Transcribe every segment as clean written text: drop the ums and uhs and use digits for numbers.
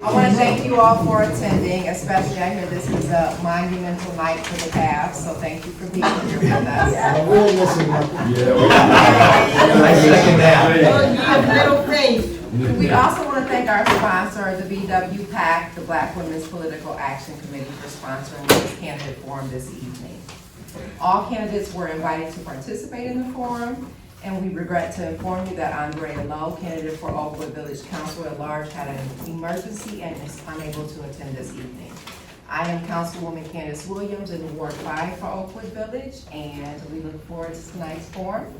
I want to thank you all for attending, especially I hear this is a monumental night for the staff, so thank you for being here with us. We're missing one. I second that. We also want to thank our sponsor, the BW PAC, the Black Women's Political Action Committee, for sponsoring this candidate forum this evening. All candidates were invited to participate in the forum, and we regret to inform you that Andrea Lowe, candidate for Oakwood Village Council at Large, had an emergency and is unable to attend this evening. I am Councilwoman Candace Williams in Ward 5 for Oakwood Village, and we look forward to tonight's forum.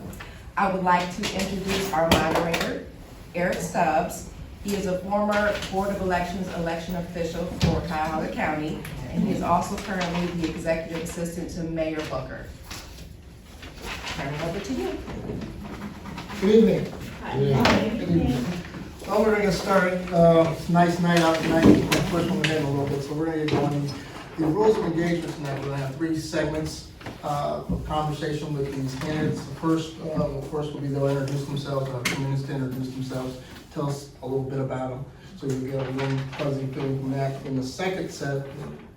I would like to introduce our moderator, Eric Stubbs. He is a former Board of Elections election official for Cuyahoga County, and he is also currently the Executive Assistant to Mayor Booker. Turn it over to you. Good evening. Good evening. Well, we're going to start. It's a nice night out tonight. We're pushing the name a little bit, so we're going to get going. The rules of engagement tonight, we're going to have 3 segments of conversation with these candidates. The first, of course, will be they'll introduce themselves, have 2 minutes to introduce themselves, tell us a little bit about them, so you'll get a little fuzzy feeling from that. In the second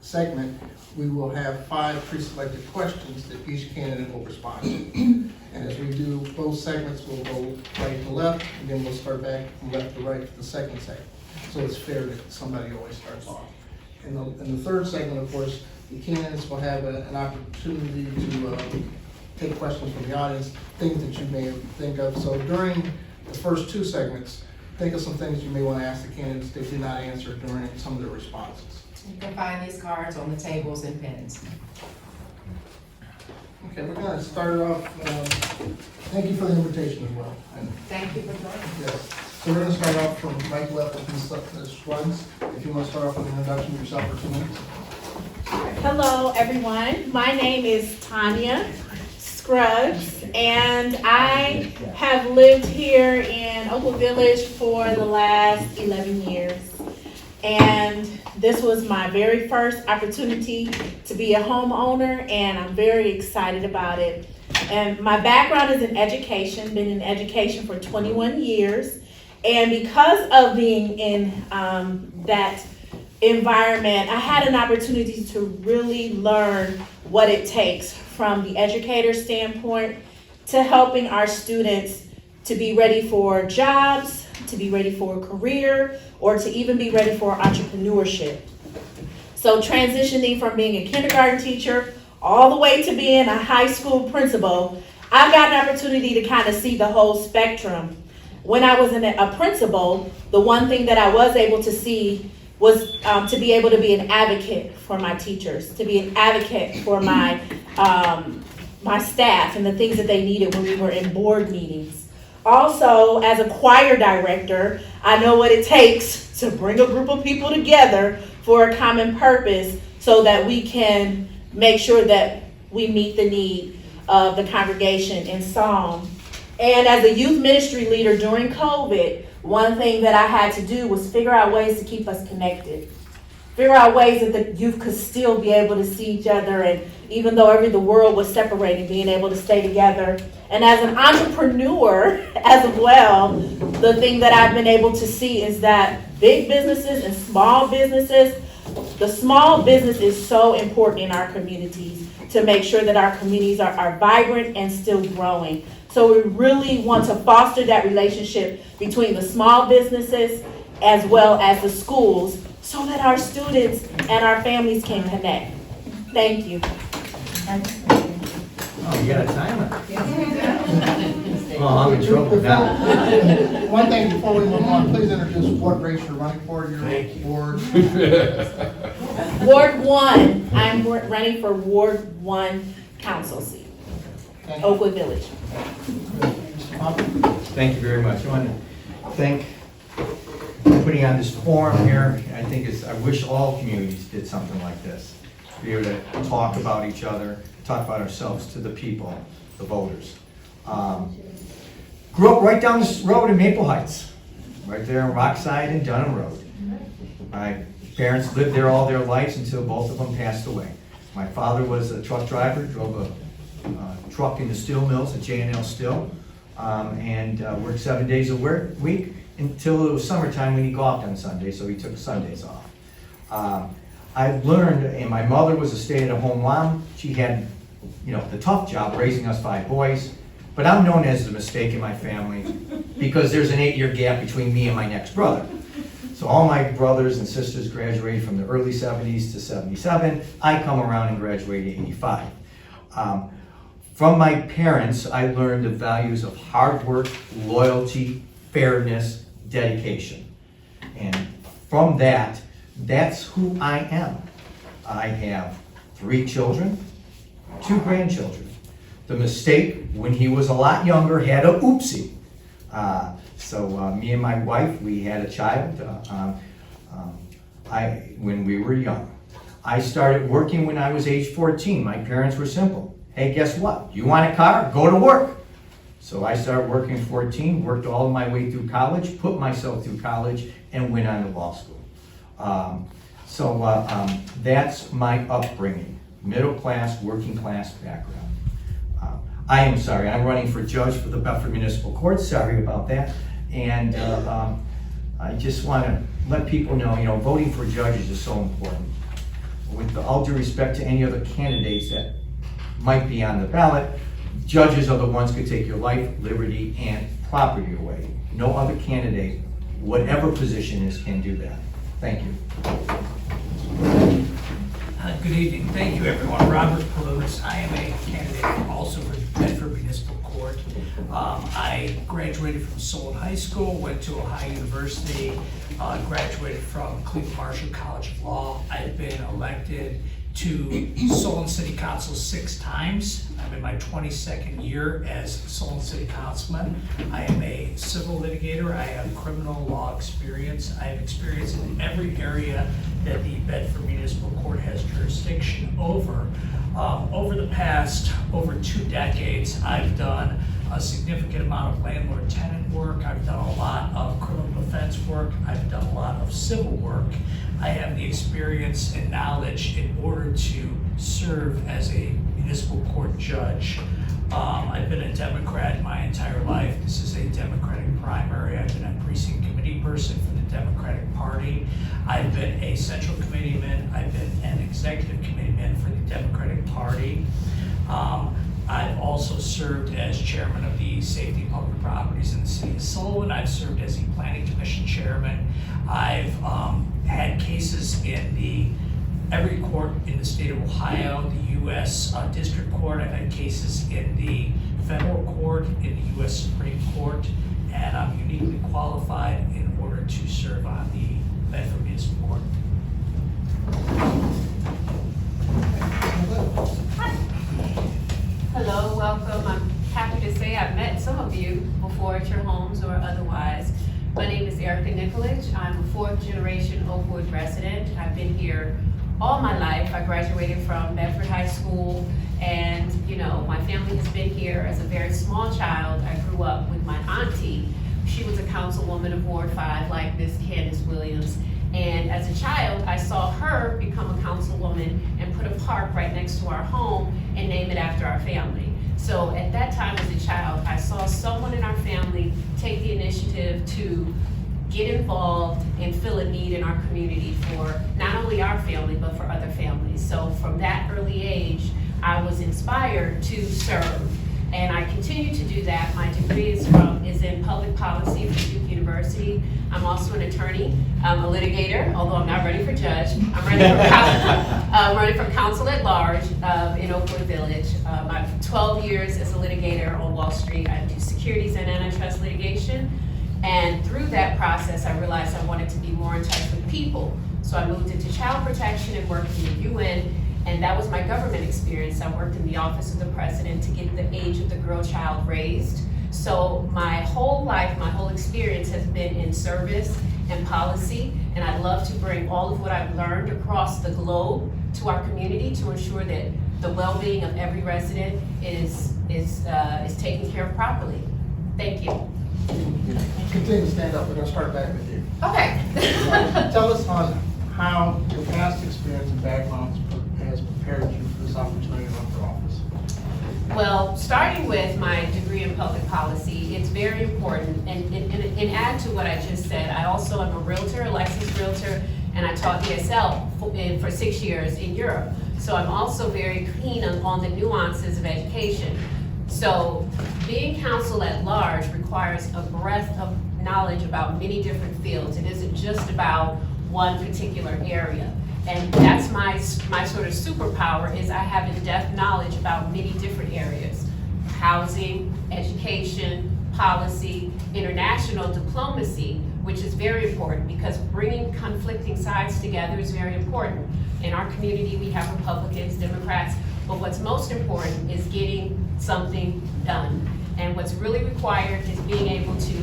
segment, we will have 5 pre-selected questions that each candidate will respond to. And as we do both segments, we'll go right to left, and then we'll start back from left to right for the second segment. So it's fair that somebody always starts off. In the third segment, of course, the candidates will have an opportunity to take questions from the audience, things that you may think of. So during the first 2 segments, think of some things you may want to ask the candidates they did not answer during some of their responses. You can find these cards on the tables and pens. Okay, we're going to start off. Thank you for the invitation as well. And Thank you for joining. yes, so we're going to start off from right to left with Ms. Scruggs. If you want to start off with an introduction of yourself for 2 minutes. Hello, everyone. My name is Tanya Scruggs, and I have lived here in Oakwood Village for the last 11 years. And this was my very first opportunity to be a homeowner, and I'm very excited about it. And my background is in education, been in education for 21 years. And because of being in that environment, I had an opportunity to really learn what it takes from the educator standpoint to helping our students to be ready for jobs, to be ready for a career, or to even be ready for entrepreneurship. So transitioning from being a kindergarten teacher all the way to being a high school principal, I've got an opportunity to kind of see the whole spectrum. When I was a principal, the one thing that I was able to see was to be able to be an advocate for my teachers, to be an advocate for my my staff and the things that they needed when we were in board meetings. Also, as a choir director, I know what it takes to bring a group of people together for a common purpose so that we can make sure that we meet the need of the congregation in song. And as a youth ministry leader during COVID, one thing that I had to do was figure out ways to keep us connected. Figure out ways that the youth could still be able to see each other, and even though the world was separating, being able to stay together. And as an entrepreneur as well, the thing that I've been able to see is that big businesses and small businesses, the small business is so important in our communities to make sure that our communities are vibrant and still growing. So we really want to foster that relationship between the small businesses as well as the schools so that our students and our families can connect. Thank you. Oh, you got a timer? Oh, I'm in trouble now. One thing before we move on, please introduce what race you're running for, your ward. Ward 1, I'm running for Ward 1 council seat, Oakwood Village. Thank you very much. I want to thank putting on this forum here. I think I wish all communities did something like this. Be able to talk about each other, talk about ourselves to the people, the voters. Grew up right down this road in Maple Heights, right there on Rockside and Dunham Road. My parents lived there all their lives until both of them passed away. My father was a truck driver, drove a truck in the steel mills at J&L Steel, and worked 7 days a week. until it was summertime when he golfed on Sundays, so he took Sundays off. I've learned, and my mother was a stay-at-home mom. She had, the tough job raising us 5 boys. But I'm known as the mistake in my family because there's an 8-year gap between me and my next brother. So all my brothers and sisters graduated from the early 70s to 77. I come around and graduated in 85. From my parents, I learned the values of hard work, loyalty, fairness, dedication. And from that, that's who I am. I have 3 children, 2 grandchildren. The mistake, when he was a lot younger, had a oopsie. So me and my wife, we had a child when we were young. I started working when I was age 14. My parents were simple. Hey, guess what? You want a car? Go to work. So I started working at 14, worked all my way through college, put myself through college, and went on to law school. That's my upbringing, middle class, working class background. I am sorry, I'm running for judge for the Bedford Municipal Court, sorry about that. And I just want to let people know, voting for judges is so important. With all due respect to any other candidates that might be on the ballot, judges are the ones who could take your life, liberty, and property away. No other candidate, whatever position is, can do that. Thank you. Good evening. Thank you, everyone. Robert Palutz. I am a candidate also for the Bedford Municipal Court. I graduated from Solon High School, went to Ohio University, graduated from Cleveland Marshall College of Law. I've been elected to Solon City Council 6 times. I'm in my 22nd year as Solon City Councilman. I am a civil litigator. I have criminal law experience. I have experience in every area that the Bedford Municipal Court has jurisdiction over. Over the past over 2 decades, I've done a significant amount of landlord-tenant work. I've done a lot of criminal defense work. I've done a lot of civil work. I have the experience and knowledge in order to serve as a municipal court judge. I've been a Democrat my entire life. This is a Democratic primary. I've been a precinct committee person for the Democratic Party. I've been a central committeeman. I've been an executive committeeman for the Democratic Party. I've also served as chairman of the Safety of Public Properties in the City of Solon. I've served as the Planning Commission chairman. I've had cases in every court in the state of Ohio, the U.S. District Court. I've had cases in the federal court, in the U.S. Supreme Court, and I'm uniquely qualified in order to serve on the Bedford Municipal Court. Hello, welcome. I'm happy to say I've met some of you before at your homes or otherwise. My name is Erica Nikolic. I'm a 4th generation Oakwood resident. I've been here all my life. I graduated from Bedford High School, and my family has been here as a very small child. I grew up with my auntie. She was a councilwoman of Ward 5 like Miss Candace Williams. And as a child, I saw her become a councilwoman and put a park right next to our home and name it after our family. So at that time as a child, I saw someone in our family take the initiative to get involved and fill a need in our community for not only our family, but for other families. So from that early age, I was inspired to serve. And I continue to do that. My degree is in public policy from Duke University. I'm also an attorney. I'm a litigator, although I'm not running for judge. I'm running for counsel at large in Oakwood Village. I have 12 years as a litigator on Wall Street. I do securities and antitrust litigation. And through that process, I realized I wanted to be more in touch with people. So I moved into child protection and worked in the UN. And that was my government experience. I worked in the office of the president to get the age of the girl child raised. So my whole life, my whole experience has been in service and policy. And I'd love to bring all of what I've learned across the globe to our community to ensure that the well-being of every resident is taken care of properly. Thank you. Continue to stand up. We're going to start back with you. Okay. Tell us on how your past experience and background has has prepared you for this opportunity to run for office? Well, starting with my degree in public policy, it's very important, and add to what I just said, I also am a realtor, a licensed realtor, and I taught ESL for 6 years in Europe. So I'm also very keen on the nuances of education. So being counsel at large requires a breadth of knowledge about many different fields. It isn't just about one particular area. And that's my sort of superpower, is I have in-depth knowledge about many different areas. Housing, education, policy, international diplomacy, which is very important because bringing conflicting sides together is very important. In our community, we have Republicans, Democrats, but what's most important is getting something done. And what's really required is being able to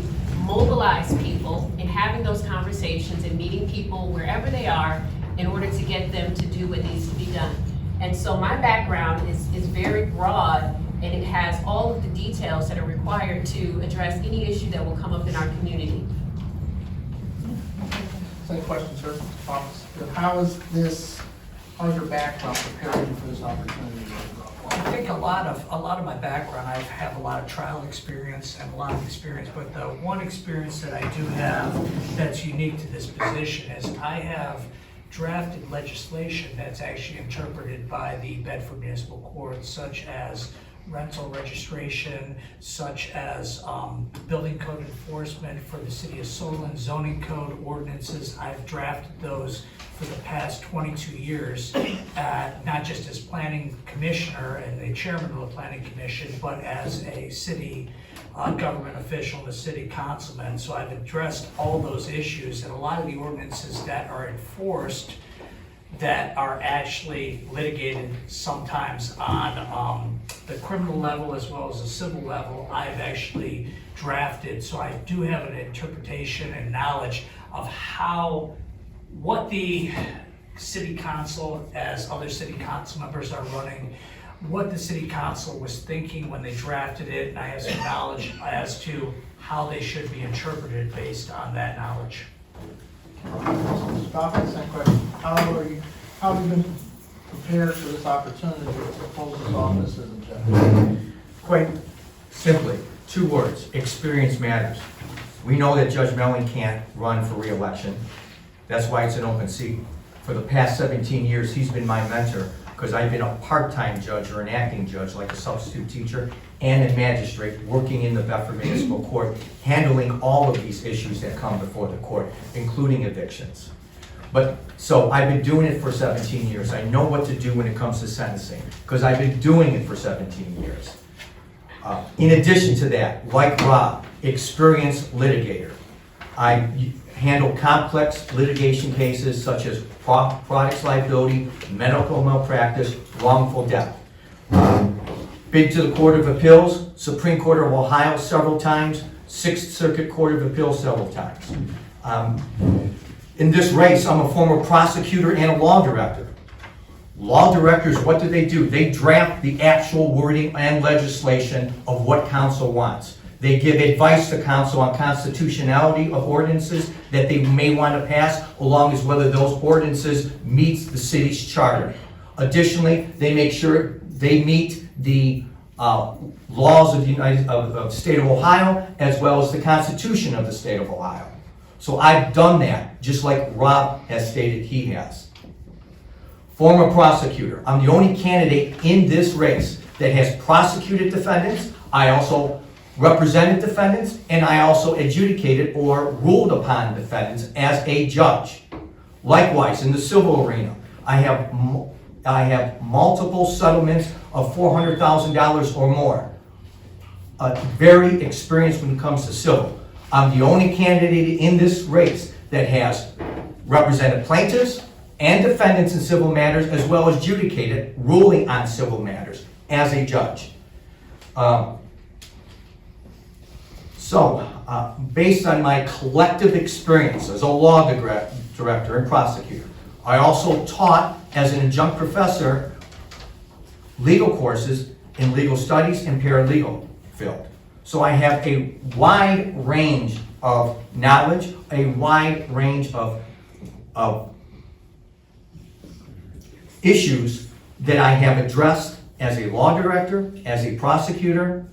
mobilize people and having those conversations and meeting people wherever they are in order to get them to do what needs to be done. And so my background is very broad, and it has all of the details that are required to address any issue that will come up in our community. Same question, sir. How's your background preparing you for this opportunity to run for office? I think a lot of my background, I have a lot of trial experience and a lot of experience, but the one experience that I do have that's unique to this position is I have drafted legislation that's actually interpreted by the Bedford Municipal Court, such as rental registration, such as building code enforcement for the city of Solon, zoning code ordinances. I've drafted those for the past 22 years, not just as planning commissioner and the chairman of the planning commission, but as a city government official and a city councilman. So I've addressed all those issues, and a lot of the ordinances that are enforced that are actually litigated sometimes on the criminal level as well as the civil level, I've actually drafted. So I do have an interpretation and knowledge of what the city council, as other city council members are running, what the city council was thinking when they drafted it, and I have some knowledge as to how they should be interpreted based on that knowledge. Mr. Coffin, same question. How have you been prepared for this opportunity to hold this office as a judge? Quite simply, 2 words: experience matters. We know that Judge Melling can't run for re-election. That's why it's an open seat. For the past 17 years, he's been my mentor, because I've been a part-time judge or an acting judge, like a substitute teacher, and a magistrate working in the Bedford Municipal Court, handling all of these issues that come before the court, including evictions. So I've been doing it for 17 years. I know what to do when it comes to sentencing, because I've been doing it for 17 years. In addition to that, like Rob, experienced litigator. I handle complex litigation cases such as products liability, medical malpractice, wrongful death. Been to the Court of Appeals, Supreme Court of Ohio several times, 6th Circuit Court of Appeals several times. In this race, I'm a former prosecutor and a law director. Law directors, what do? They draft the actual wording and legislation of what council wants. They give advice to council on constitutionality of ordinances that they may want to pass, along as whether those ordinances meet the city's charter. Additionally, they make sure they meet the laws of the state of Ohio, as well as the Constitution of the state of Ohio. So I've done that, just like Rob has stated he has. Former prosecutor. I'm the only candidate in this race that has prosecuted defendants. I also represented defendants, and I also adjudicated or ruled upon defendants as a judge. Likewise, in the civil arena, I have multiple settlements of $400,000 or more. Very experienced when it comes to civil. I'm the only candidate in this race that has represented plaintiffs and defendants in civil matters, as well as adjudicated, ruling on civil matters as a judge. Based on my collective experience as a law director and prosecutor, I also taught as an adjunct professor legal courses in legal studies and paralegal field. So I have a wide range of knowledge, a wide range of issues that I have addressed as a law director, as a prosecutor,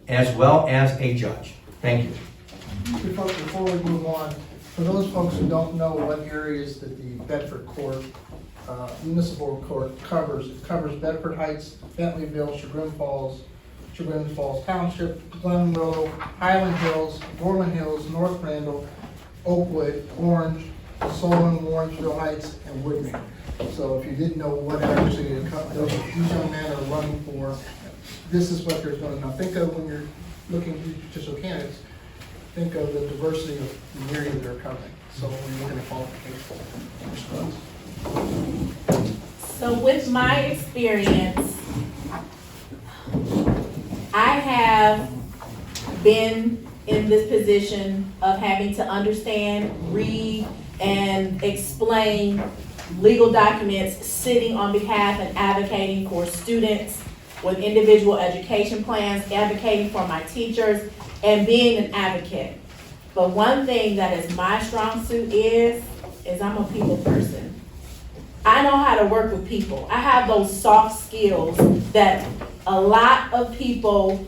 as well as a judge. Thank you. Before we move on, for those folks who don't know what areas that the Bedford Court, Municipal Court covers, it covers Bedford Heights, Bentleyville, Chagrin Falls Township, Glenroe, Highland Hills, Gorman Hills, North Randall, Oakwood, Orange, Solon, Warrensville Heights, and Woodmere. So if you didn't know what actually these young men are running for, this is what they're going to. Now think of when you're looking at judicial candidates, think of the diversity of the area they're covering. So when you're looking at qualifications. So with my experience, I have been in this position of having to understand, read, and explain legal documents, sitting on behalf and advocating for students with individual education plans, advocating for my teachers, and being an advocate. But one thing that is my strong suit is I'm a people person. I know how to work with people. I have those soft skills that a lot of people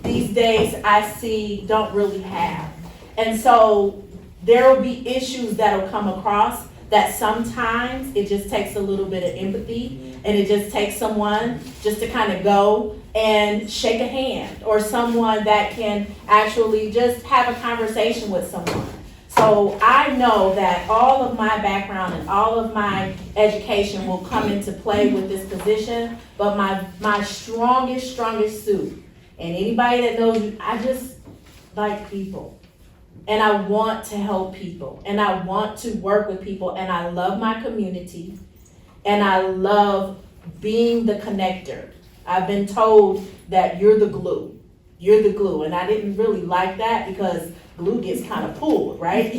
these days I see don't really have. And so there will be issues that will come across that sometimes it just takes a little bit of empathy, and it just takes someone just to kind of go and shake a hand, or someone that can actually just have a conversation with someone. So I know that all of my background and all of my education will come into play with this position, but my strongest suit, and anybody that knows me, I just like people. And I want to help people, and I want to work with people, and I love my community, and I love being the connector. I've been told that you're the glue. You're the glue, and I didn't really like that because glue gets kind of pulled, right?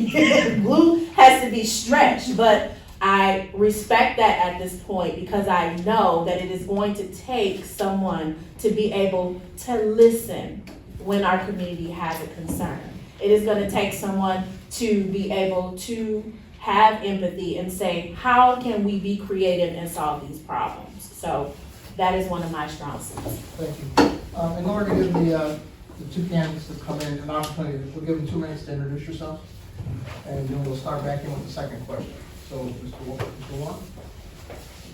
Glue has to be stretched, but I respect that at this point because I know that it is going to take someone to be able to listen when our community has a concern. It is going to take someone to be able to have empathy and say, how can we be creative and solve these problems? So that is one of my strong suits. Thank you. In order to give the two candidates to come in an opportunity, we'll give them 2 minutes to introduce yourself, and then we'll start back in with the second question. So, Mr. Warren?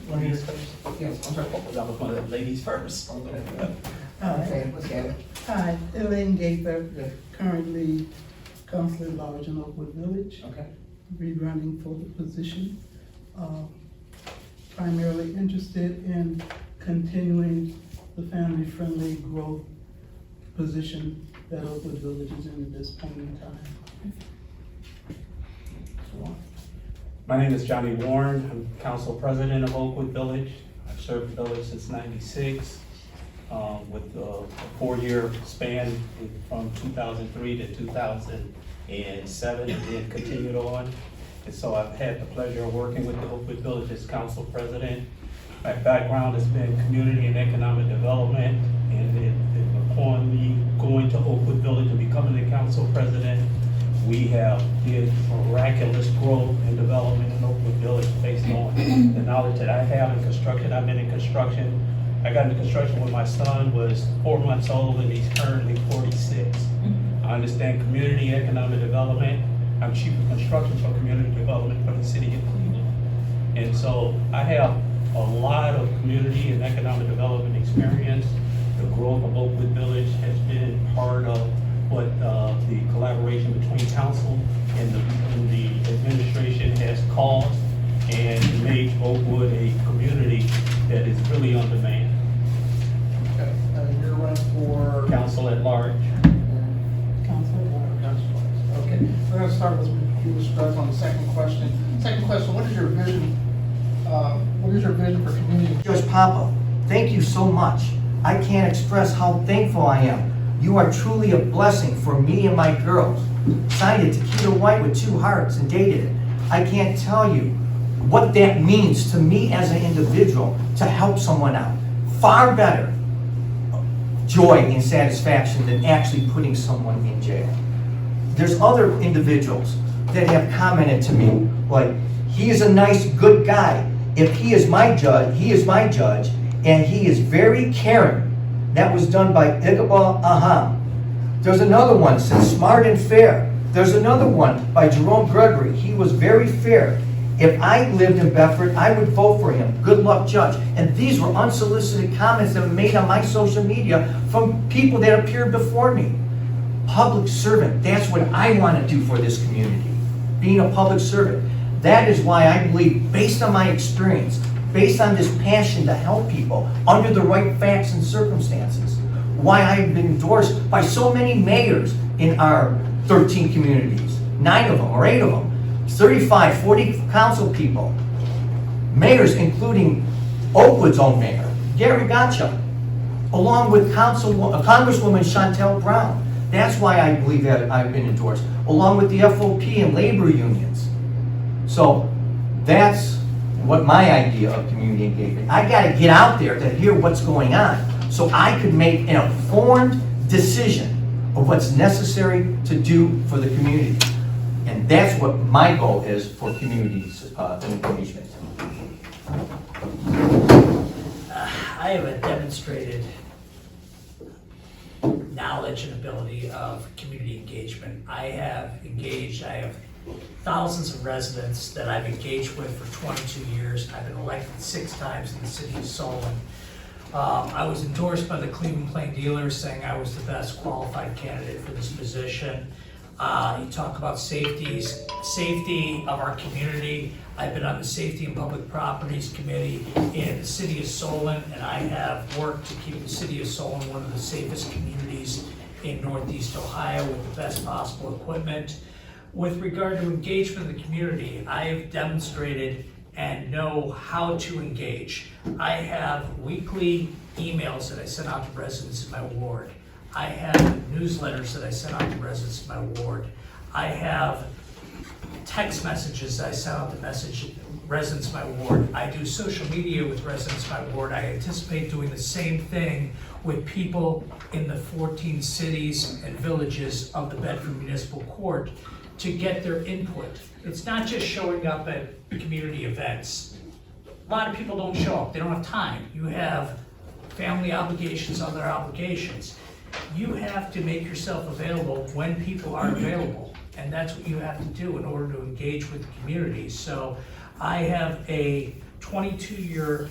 Ladies first. Yes, I'm sorry. Because I was one of the ladies first. Okay, let's get it. Hi, Elaine Gaither, Good. currently Counselor at Large in Oakwood Village, Okay. rerunning for the position. Primarily interested in continuing the family-friendly growth position that Oakwood Village is in at this point in time. My name is Johnny Warren. I'm council president of Oakwood Village. I've served the village since '96 with a 4-year span from 2003 to 2007, and then continued on. And so I've had the pleasure of working with the Oakwood Village as council president. My background has been community and economic development, and upon me going to Oakwood Village and becoming the council president, we have did miraculous growth and development in Oakwood Village based on the knowledge that I have in construction. I've been in construction. I got into construction when my son was 4 months old, and he's currently 46. I understand community economic development. I'm chief of construction for community development for the city of Cleveland. And so I have a lot of community and economic development experience. The growth of Oakwood Village has been part of what the collaboration between council and the administration has caused, and made Oakwood a community that is really on demand. Okay, you're running for? Council at large. Counselor at Large. Okay, we're gonna start with Ms. Scruggs on the second question. Second question, what is your vision for community? Judge Papa, thank you so much. I can't express how thankful I am. You are truly a blessing for me and my girls. Signed it Tequila White with 2 hearts and dated it. I can't tell you what that means to me as an individual to help someone out. Far better joy and satisfaction than actually putting someone in jail. There's other individuals that have commented to me, like, he is a nice, good guy. if he is my judge, and he is very caring. That was done by Iqbal Aham. There's another one, said smart and fair. There's another one by Jerome Gregory. He was very fair. If I lived in Bedford, I would vote for him. Good luck, Judge. And these were unsolicited comments that were made on my social media from people that appeared before me. Public servant, that's what I want to do for this community, being a public servant. That is why I believe, based on my experience, based on this passion to help people under the right facts and circumstances, why I've been endorsed by so many mayors in our 13 communities, 9 of them or 8 of them, 35, 40 council people, mayors including Oakwood's own mayor, Gary Gotcha, along with Congresswoman Chantel Brown. That's why I believe that I've been endorsed, along with the FOP and labor unions. So that's what my idea of community engagement. I got to get out there to hear what's going on so I could make an informed decision of what's necessary to do for the community. And that's what my goal is for communities engagement. I have a demonstrated knowledge and ability of community engagement. I have thousands of residents that I've engaged with for 22 years. I've been elected 6 times in the city of Solon. I was endorsed by the Cleveland Plain Dealers saying I was the best qualified candidate for this position. You talk about safety of our community. I've been on the Safety and Public Properties Committee in the city of Solon, and I have worked to keep the city of Solon one of the safest communities in Northeast Ohio with the best possible equipment. With regard to engagement in the community, I have demonstrated and know how to engage. I have weekly emails that I send out to residents in my ward. I have newsletters that I send out to residents in my ward. I have text messages that I send out to residents in my ward. I do social media with residents in my ward. I anticipate doing the same thing with people in the 14 cities and villages of the Bedford Municipal Court to get their input. It's not just showing up at community events. A lot of people don't show up. They don't have time. You have family obligations, other obligations. You have to make yourself available when people are available. And that's what you have to do in order to engage with the community. So I have a 22-year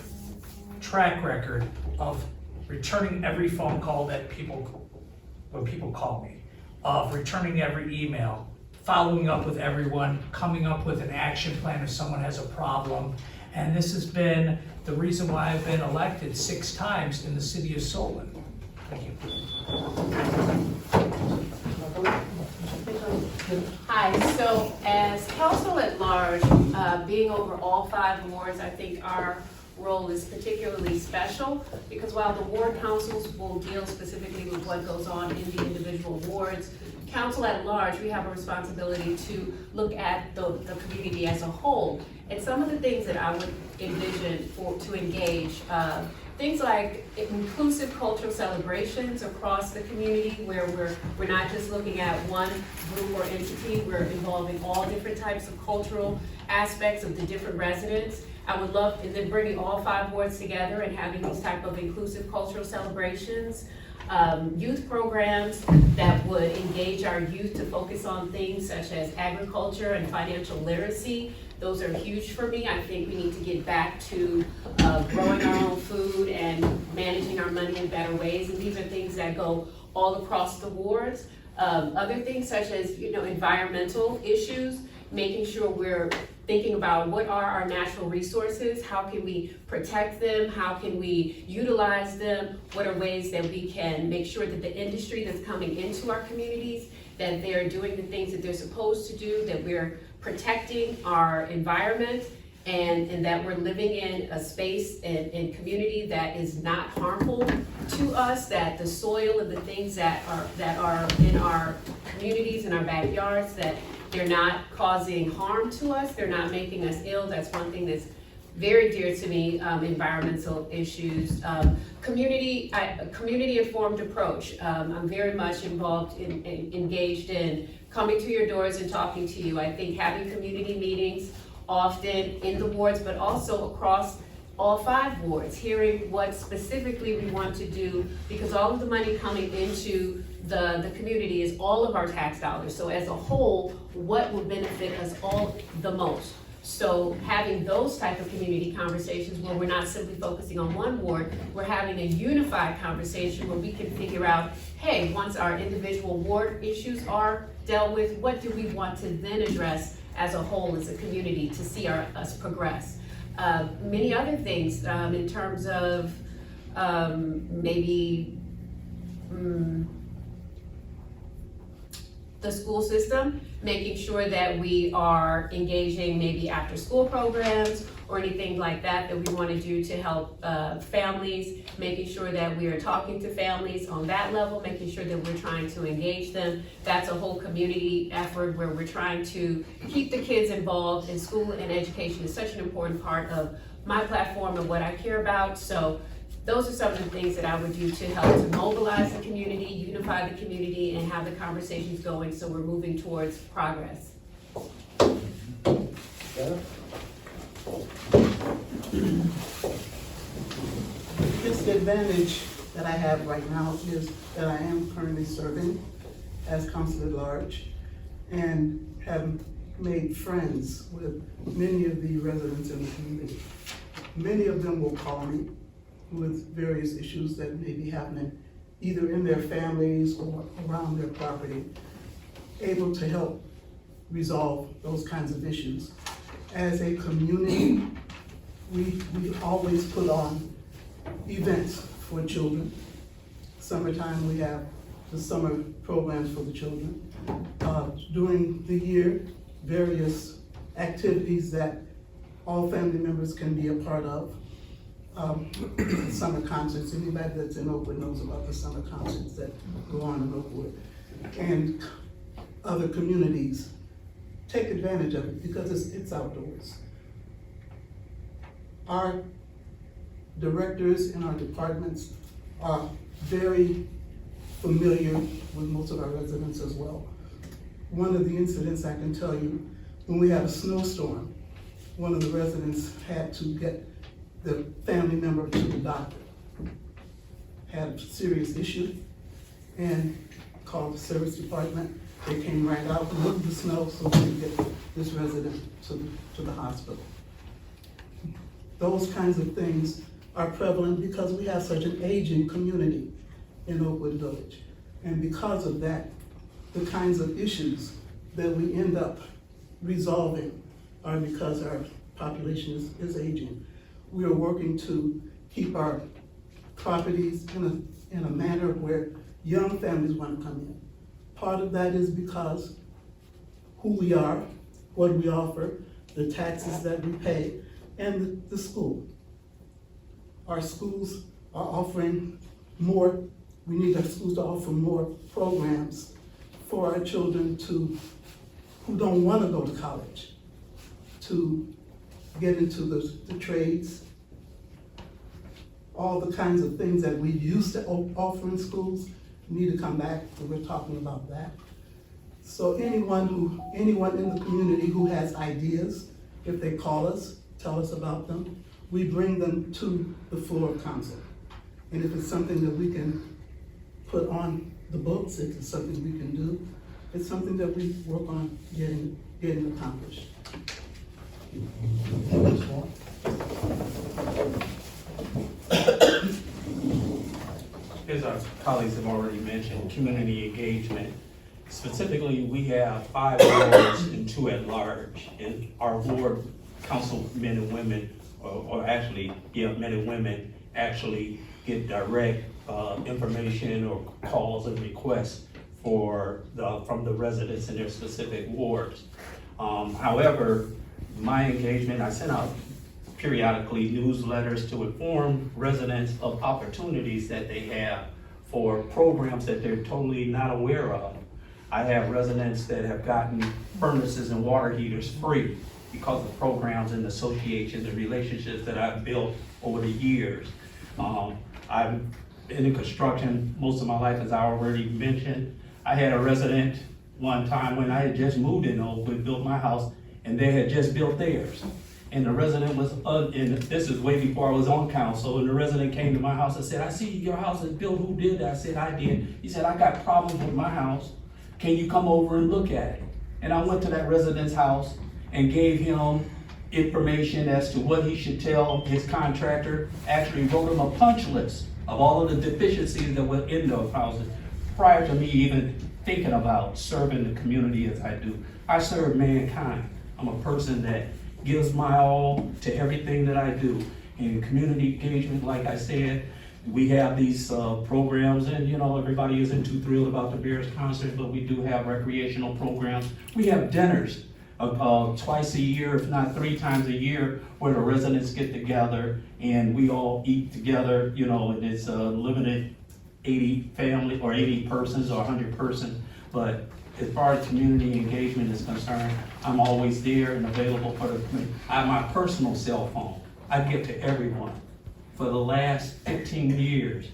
track record of returning every phone call when people call me, of returning every email, following up with everyone, coming up with an action plan if someone has a problem. And this has been the reason why I've been elected 6 times in the city of Solon. Thank you. Hi, so as council at large, being over all 5 wards, I think our role is particularly special because while the ward councils will deal specifically with what goes on in the individual wards, council at large, we have a responsibility to look at the community as a whole. And some of the things that I would envision to engage, things like inclusive cultural celebrations across the community where we're not just looking at one group or entity, we're involving all different types of cultural aspects of the different residents. I would love, and then bringing all 5 wards together and having these type of inclusive cultural celebrations. Youth programs that would engage our youth to focus on things such as agriculture and financial literacy. Those are huge for me. I think we need to get back to growing our own food and managing our money in better ways. And these are things that go all across the wards. Other things such as, environmental issues, making sure we're thinking about what are our natural resources, how can we protect them, how can we utilize them, what are ways that we can make sure that the industry that's coming into our communities, that they're doing the things that they're supposed to do, that we're protecting our environment, and that we're living in a space and community that is not harmful to us, that the soil and the things that are in our communities, in our backyards, that they're not causing harm to us, they're not making us ill. That's one thing that's very dear to me, environmental issues. Community informed approach. I'm very much involved engaged in coming to your doors and talking to you. I think having community meetings often in the wards, but also across all 5 wards, hearing what specifically we want to do, because all of the money coming into the community is all of our tax dollars. So as a whole, what will benefit us all the most? So having those type of community conversations where we're not simply focusing on one ward, we're having a unified conversation where we can figure out, hey, once our individual ward issues are dealt with, what do we want to then address as a whole, as a community, to see us progress? Many other things in terms of maybe the school system, making sure that we are engaging maybe after school programs or anything like that we want to do to help families, making sure that we are talking to families on that level, making sure that we're trying to engage them. That's a whole community effort where we're trying to keep the kids involved in school, and education is such an important part of my platform and what I care about. So those are some of the things that I would do to help to mobilize the community, unify the community, and have the conversations going so we're moving towards progress. Just the advantage that I have right now is that I am currently serving as council at large and have made friends with many of the residents in the community. Many of them will call me with various issues that may be happening either in their families or around their property, able to help resolve those kinds of issues. As a community, we always put on events for children. Summertime, we have the summer programs for the children. During the year, various activities that all family members can be a part of. Summer concerts, anybody that's in Oakwood knows about the summer concerts that go on in Oakwood. And other communities take advantage of it because it's outdoors. Our directors in our departments are very familiar with most of our residents as well. One of the incidents I can tell you, when we had a snowstorm, one of the residents had to get the family member to the doctor, had a serious issue, and called the service department. They came right out, moved the snow so we could get this resident to the hospital. Those kinds of things are prevalent because we have such an aging community in Oakwood Village. And because of that, the kinds of issues that we end up resolving are because our population is aging. We are working to keep our properties in a manner where young families want to come in. Part of that is because who we are, what we offer, the taxes that we pay, and the school. Our schools are offering more, we need our schools to offer more programs for our children who don't want to go to college, to get into the trades, all the kinds of things that we used to offer in schools need to come back, so we're talking about that. So anyone in the community who has ideas, if they call us, tell us about them, we bring them to the floor of council. And if it's something that we can put on the books, if it's something we can do, it's something that we work on getting accomplished. As our colleagues have already mentioned, community engagement. Specifically, we have 5 wards and 2 at large. And our ward council men and women, men and women actually get direct information or calls and requests from the residents in their specific wards. However, my engagement, I send out periodically newsletters to inform residents of opportunities that they have for programs that they're totally not aware of. I have residents that have gotten furnaces and water heaters free because of programs and associations and relationships that I've built over the years. I've been in construction most of my life, as I already mentioned. I had a resident one time when I had just moved in Oakwood, built my house, and and they had just built theirs. And the resident was, and this is way before I was on council, and the resident came to my house and said, I see your house is built, who did that? I said, I did. He said, I got problems with my house. Can you come over and look at it? And I went to that resident's house and gave him information as to what he should tell his contractor. Actually wrote him a punch list of all of the deficiencies that were in those houses prior to me even thinking about serving the community as I do. I serve mankind. I'm a person that gives my all to everything that I do. In community engagement, like I said, we have these programs, and you know, everybody isn't too thrilled about the Bears concert, but we do have recreational programs. We have dinners twice a year, if not 3 times a year, where the residents get together and we all eat together, you know, and it's a limited 80 family or 80 persons or 100 persons. But as far as community engagement is concerned, I'm always there and available for the community. I have my personal cell phone. I get to everyone. For the last 15 years,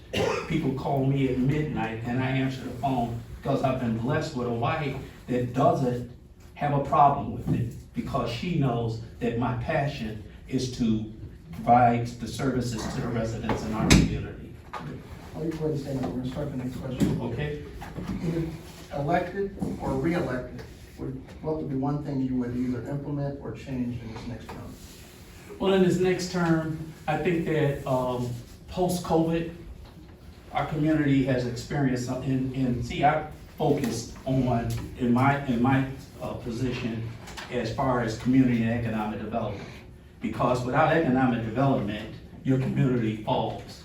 people call me at midnight and I answer the phone because I've been blessed with a wife that doesn't have a problem with it, because she knows that my passion is to provide the services to the residents in our community. I'll you go ahead and stand up. We're gonna start the next question. Okay? Either elected or re-elected, what would be one thing you would either implement or change in this next term? Well, in this next term, I think that post-COVID, our community has experienced something, and see, I focused on, in my position, as far as community and economic development. Because without economic development, your community falls.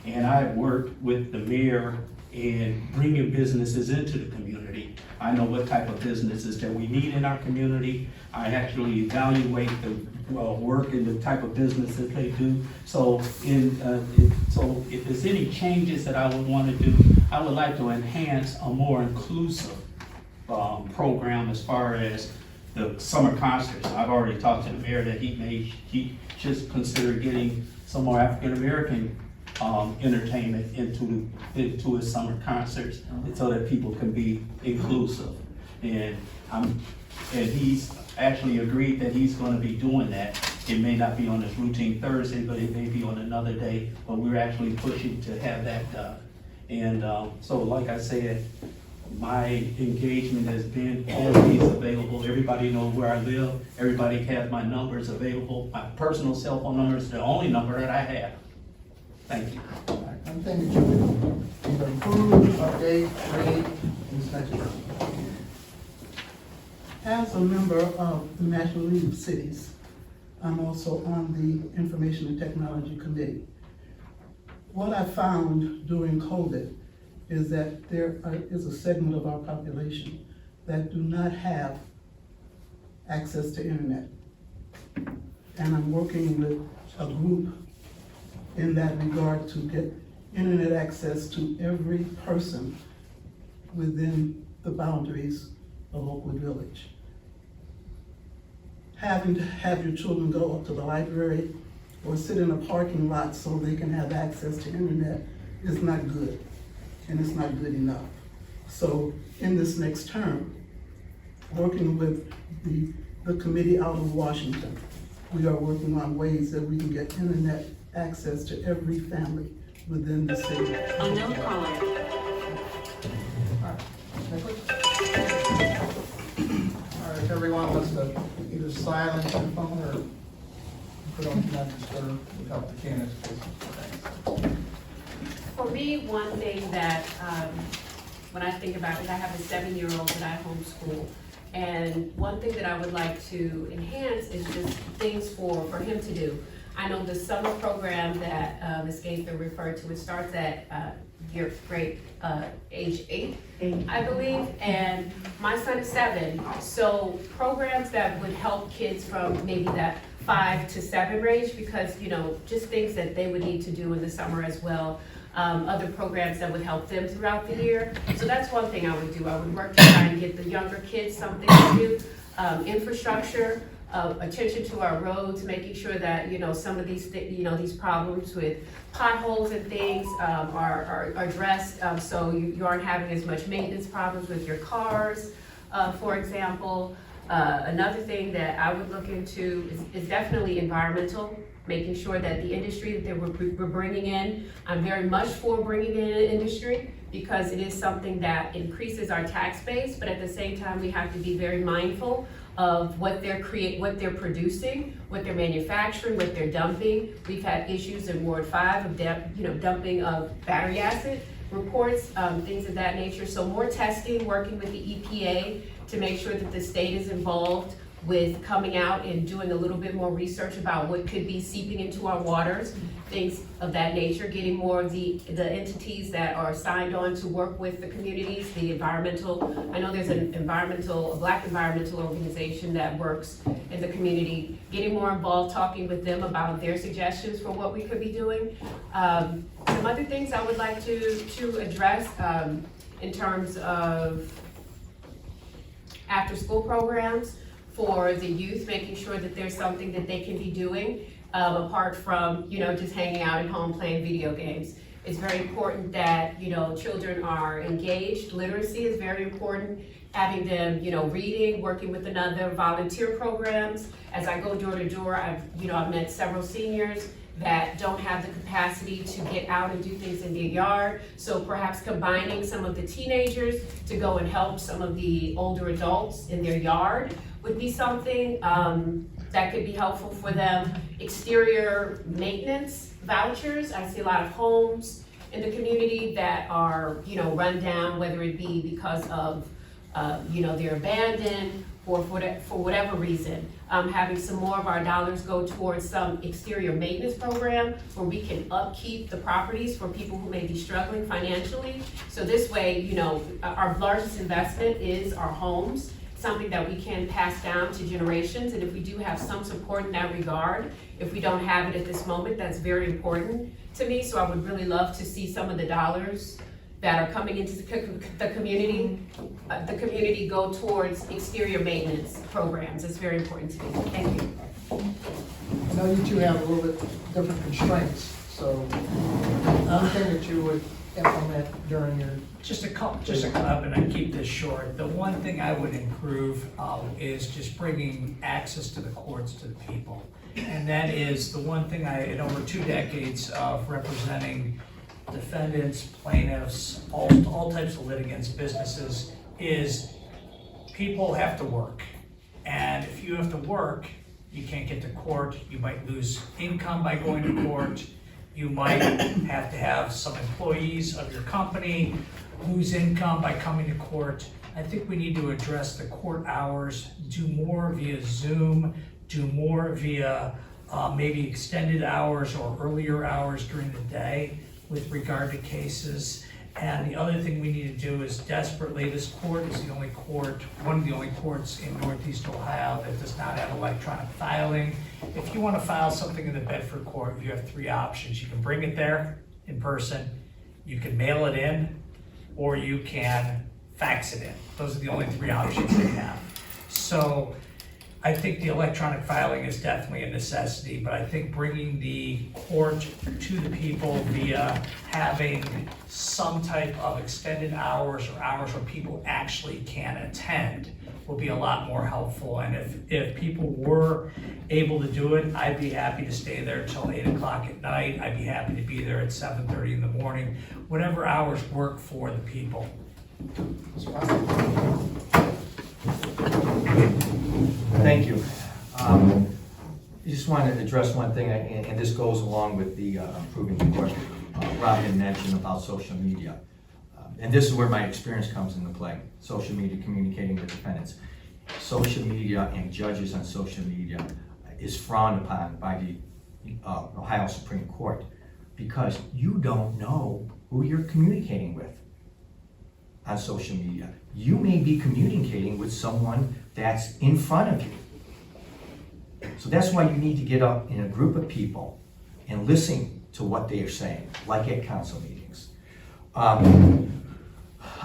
And I've worked with the mayor in bringing businesses into the community. I know what type of businesses that we need in our community. I actually evaluate the work and the type of businesses they do. So if there's any changes that I would want to do, I would like to enhance a more inclusive program as far as the summer concerts. I've already talked to the mayor that he just consider getting some more African American entertainment into his summer concerts, so that people can be inclusive. And he's actually agreed that he's going to be doing that. It may not be on his routine Thursday, but it may be on another day. But we're actually pushing to have that done. And so, like I said, my engagement has been always available. Everybody knows where I live. Everybody has my numbers available. My personal cell phone number is the only number that I have. Thank you. One thing that you would either improve, update, create in this next term. As a member of the National League of Cities, I'm also on the Information and Technology Committee. What I found during COVID is that there is a segment of our population that do not have access to internet. And I'm working with a group in that regard to get internet access to every person within the boundaries of Oakwood Village. Having to have your children go up to the library or sit in a parking lot so they can have access to internet is not good, and it's not good enough. So in this next term, working with the committee out of Washington, we are working on ways that we can get internet access to every family within the city. Unknown caller. Next question. All right, if everyone wants to either silence your phone or put on do not disturb, would help the candidates, please. For me, one thing that, when I think about it, I have a 7-year-old that I homeschool. And one thing that I would like to enhance is just things for him to do. I know the summer program that Ms. Gaither referred to, it starts at grade age 8, I believe, and my son is 7. So programs that would help kids from maybe that 5 to 7 range, because, you know, just things that they would need to do in the summer as well. Other programs that would help them throughout the year. So that's one thing I would do. I would work to try and get the younger kids something to do. Infrastructure, attention to our roads, making sure that, you know, some of these these problems with potholes and things are addressed, so you aren't having as much maintenance problems with your cars, for example. Another thing that I would look into is definitely environmental, making sure that the industry that we're bringing in, I'm very much for bringing in an industry because it is something that increases our tax base, but at the same time, we have to be very mindful of what they're producing, what they're manufacturing, what they're dumping. We've had issues in Ward 5 of dumping of battery acid reports, things of that nature. So more testing, working with the EPA to make sure that the state is involved with coming out and doing a little bit more research about what could be seeping into our waters, things of that nature, getting more of the entities that are signed on to work with the communities, the environmental, I know there's a Black environmental organization that works in the community, getting more involved, talking with them about their suggestions for what we could be doing. Some other things I would like to address in terms of after-school programs for the youth, making sure that there's something that they can be doing apart from, just hanging out at home playing video games. It's very important that, children are engaged. Literacy is very important. Having them, reading, working with another, volunteer programs. As I go door to door, I've met several seniors that don't have the capacity to get out and do things in their yard. So perhaps combining some of the teenagers to go and help some of the older adults in their yard would be something that could be helpful for them. Exterior maintenance vouchers. I see a lot of homes in the community that are, run down, whether it be because of, they're abandoned or for whatever reason. Having some more of our dollars go towards some exterior maintenance program where we can upkeep the properties for people who may be struggling financially. So this way, our largest investment is our homes, something that we can pass down to generations. And if we do have some support in that regard, if we don't have it at this moment, that's very important to me. So I would really love to see some of the dollars that are coming into the community go towards exterior maintenance programs. It's very important to me. Thank you. I know you two have a little bit different constraints, so one thing that you would implement during your, Just a couple, and I keep this short. The one thing I would improve is just bringing access to the courts to the people. And that is the one thing in over 2 decades of representing defendants, plaintiffs, all types of litigants, businesses, is people have to work. And if you have to work, you can't get to court. You might lose income by going to court. You might have to have some employees of your company lose income by coming to court. I think we need to address the court hours, do more via Zoom, do more via maybe extended hours or earlier hours during the day with regard to cases. And the other thing we need to do is desperately, this court is the only court, one of the only courts in Northeast Ohio that does not have electronic filing. If you want to file something in the Bedford court, you have 3 options. You can bring it there in person, you can mail it in, or you can fax it in. Those are the only 3 options they have. So I think the electronic filing is definitely a necessity, but I think bringing the court to the people via having some type of extended hours or hours where people actually can attend will be a lot more helpful. And if people were able to do it, I'd be happy to stay there till 8 o'clock at night. I'd be happy to be there at 7:30 in the morning, whatever hours work for the people. Thank you. I just wanted to address one thing, and this goes along with the improving the court. Robin mentioned about social media. And this is where my experience comes into play. Social media, communicating with defendants. Social media and judges on social media is frowned upon by the Ohio Supreme Court because you don't know who you're communicating with on social media. You may be communicating with someone that's in front of you. So that's why you need to get up in a group of people and listen to what they are saying, like at council meetings.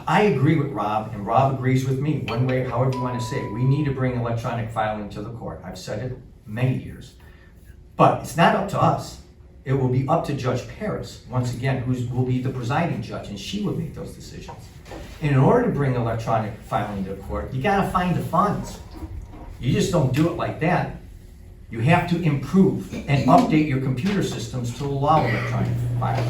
I agree with Rob, and Rob agrees with me, one way, however you want to say it. We need to bring electronic filing to the court. I've said it many years. But it's not up to us. It will be up to Judge Paris, once again, who will be the presiding judge, and she will make those decisions. And in order to bring electronic filing to the court, you gotta find the funds. You just don't do it like that. You have to improve and update your computer systems to allow electronic filing.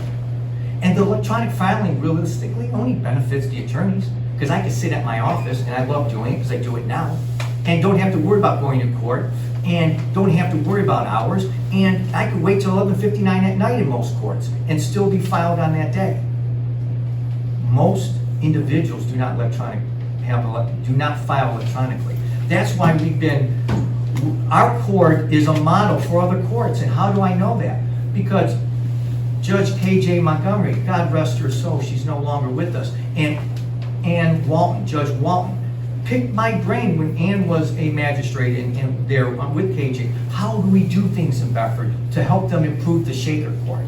And the electronic filing realistically only benefits the attorneys, because I can sit at my office, and I love doing it because I do it now, and don't have to worry about going to court, and don't have to worry about hours, and I could wait till 11:59 at night in most courts and still be filed on that day. Most individuals do not file electronically. That's why our court is a model for other courts. And how do I know that? Because Judge KJ Montgomery, God rest her soul, she's no longer with us, and Ann Walton, Judge Walton, picked my brain when Ann was a magistrate and there with KJ. How do we do things in Bedford to help them improve the Shaker Court?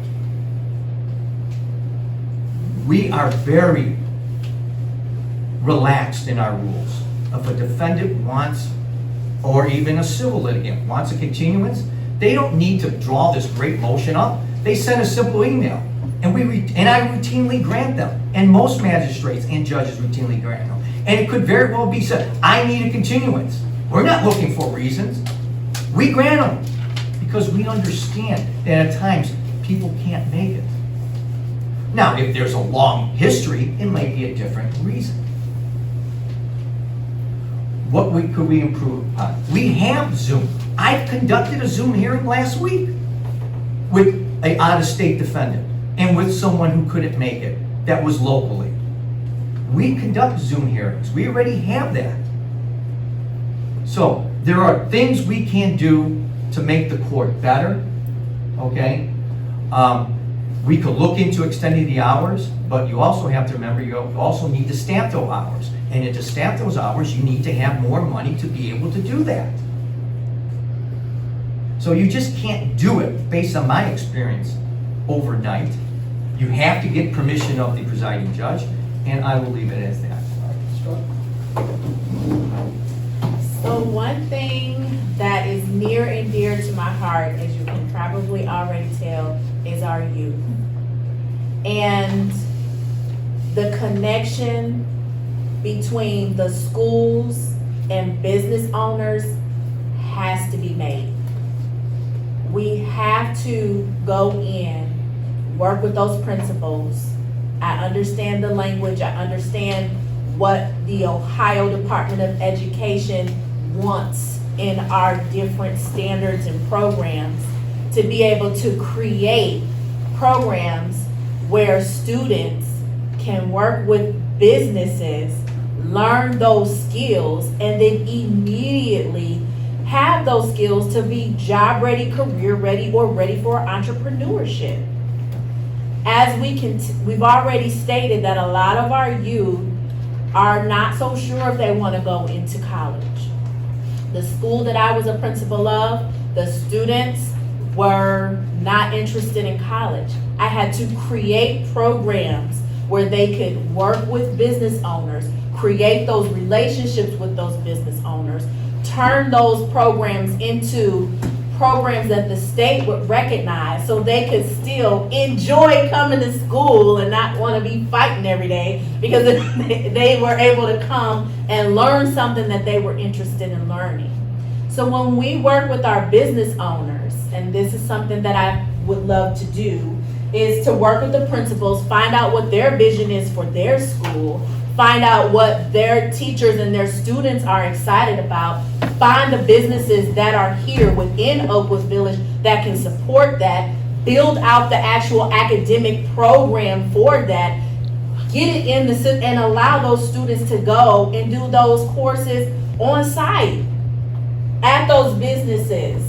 We are very relaxed in our rules. If a defendant wants, or even a civil litigant wants a continuance, they don't need to draw this great motion up. They send a simple email, and I routinely grant them, and most magistrates and judges routinely grant them. And it could very well be said, I need a continuance. We're not looking for reasons. We grant them because we understand that at times people can't make it. Now, if there's a long history, it might be a different reason. What could we improve upon? We have Zoom. I conducted a Zoom hearing last week with an out-of-state defendant and with someone who couldn't make it that was locally. We conduct Zoom hearings. We already have that. So there are things we can do to make the court better, okay? We could look into extending the hours, but you also have to remember you also need to staff those hours. And to staff those hours, you need to have more money to be able to do that. So you just can't do it, based on my experience, overnight. You have to get permission of the presiding judge, and I will leave it as that. So one thing that is near and dear to my heart, as you can probably already tell, is our youth. And the connection between the schools and business owners has to be made. We have to go in, work with those principals. I understand the language, I understand what the Ohio Department of Education wants in our different standards and programs, to be able to create programs where students can work with businesses, learn those skills, and then immediately have those skills to be job ready, career ready, or ready for entrepreneurship. As we've already stated that a lot of our youth are not so sure if they want to go into college. The school that I was a principal of, the students were not interested in college. I had to create programs where they could work with business owners, create those relationships with those business owners, turn those programs into programs that the state would recognize so they could still enjoy coming to school and not want to be fighting every day, because they were able to come and learn something that they were interested in learning. So when we work with our business owners, and this is something that I would love to do, is to work with the principals, find out what their vision is for their school, find out what their teachers and their students are excited about, find the businesses that are here within Oakwood Village that can support that, build out the actual academic program for that, get it in the system, and allow those students to go and do those courses on site at those businesses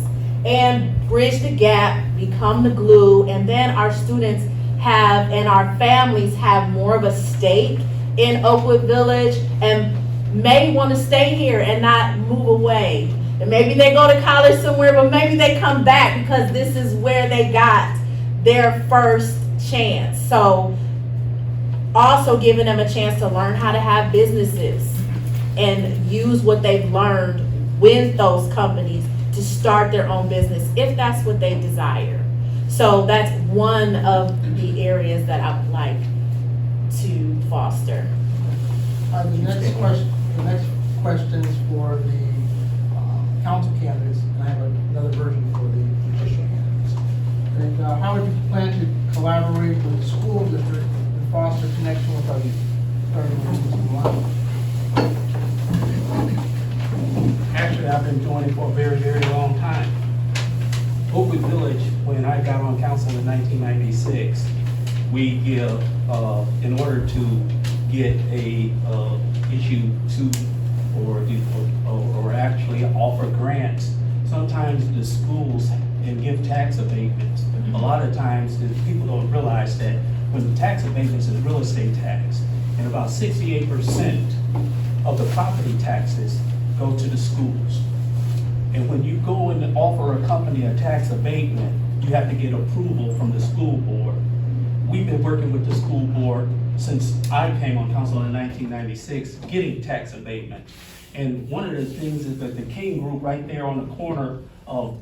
and bridge the gap, become the glue, and then our students have and our families have more of a stake in Oakwood Village and may want to stay here and not move away. And maybe they go to college somewhere, but maybe they come back because this is where they got their first chance. So also giving them a chance to learn how to have businesses and use what they've learned with those companies to start their own business if that's what they desire. So that's one of the areas that I would like to foster. The next questions for the council candidates, and I have another version for the judicial candidates. And how would you plan to collaborate with the school district and foster connection with our youth? Starting with Mr. Milano. Actually, I've been doing it for a very, very long time. Oakwood Village, when I got on council in 1996, we give, in order to get a issue to, or actually offer grants, sometimes the schools and give tax abatements. A lot of times, people don't realize that when the tax abatements is real estate tax, and about 68% of the property taxes go to the schools. And when you go and offer a company a tax abatement, you have to get approval from the school board. We've been working with the school board since I came on council in 1996, getting tax abatement. And one of the things is that the King Group right there on the corner of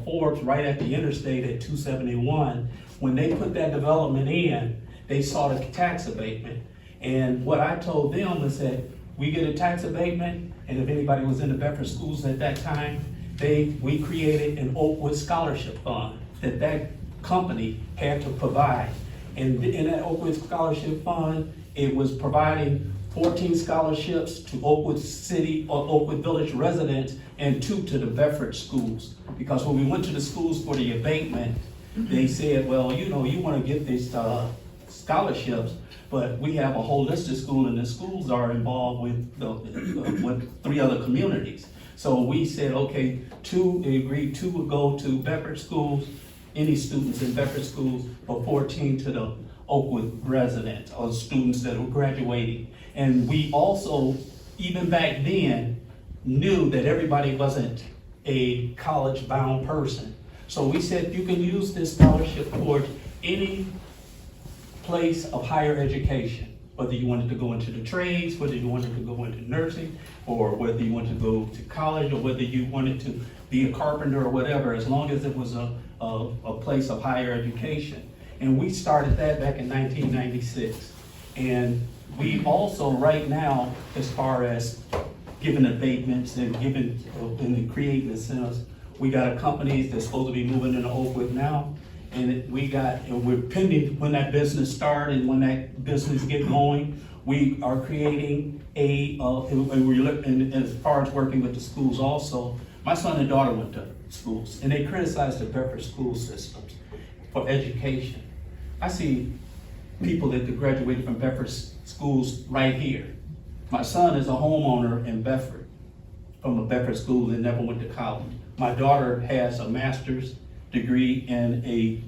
Forbes, right at the interstate at 271, when they put that development in, they saw the tax abatement. And what I told them is that we get a tax abatement, and if anybody was in the Bedford schools at that time, we created an Oakwood Scholarship Fund that company had to provide. And in that Oakwood Scholarship Fund, it was providing 14 scholarships to Oakwood City or Oakwood Village residents and 2 to the Bedford schools. Because when we went to the schools for the abatement, they said, well, you know, you want to get these scholarships, but we have a holistic school and the schools are involved with 3 other communities. So we said, okay, 2 would go to Bedford schools, any students in Bedford schools, but 14 to the Oakwood residents or students that were graduating. And we also, even back then, knew that everybody wasn't a college-bound person. So we said you can use this scholarship towards any place of higher education, whether you wanted to go into the trades, whether you wanted to go into nursing, or whether you wanted to go to college, or whether you wanted to be a carpenter or whatever, as long as it was a place of higher education. And we started that back in 1996. And we also, right now, as far as giving abatements and creating incentives, we got a company that's supposed to be moving into Oakwood now. And we're pending when that business starts and when that business get going. We are creating and as far as working with the schools also, my son and daughter went to schools and they criticized the Bedford school systems for education. I see people that graduated from Bedford schools right here. My son is a homeowner in Bedford from a Bedford school that never went to college. My daughter has a master's degree and a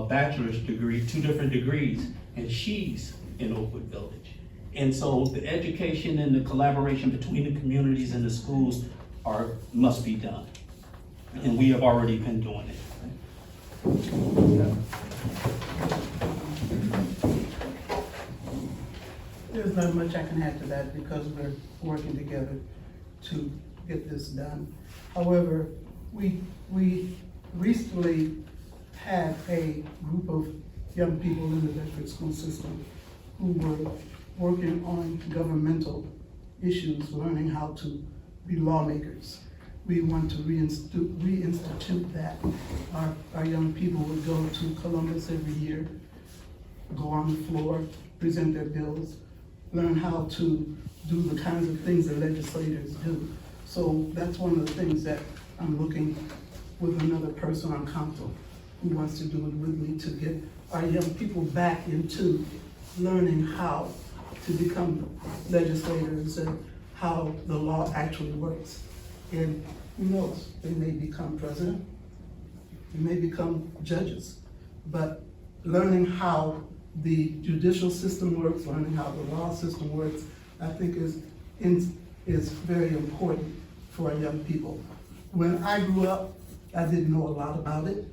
bachelor's degree, 2 different degrees, and she's in Oakwood Village. And so the education and the collaboration between the communities and the schools must be done. And we have already been doing it. There's not much I can add to that because we're working together to get this done. However, we recently had a group of young people in the Bedford school system who were working on governmental issues, learning how to be lawmakers. We want to reinstitute that. Our young people would go to Columbus every year, go on the floor, present their bills, learn how to do the kinds of things that legislators do. So that's one of the things that I'm looking with another person on council who wants to do it with me to get our young people back into learning how to become legislators and how the law actually works. And who knows, they may become president, they may become judges, but learning how the judicial system works, learning how the law system works, I think is very important for our young people. When I grew up, I didn't know a lot about it.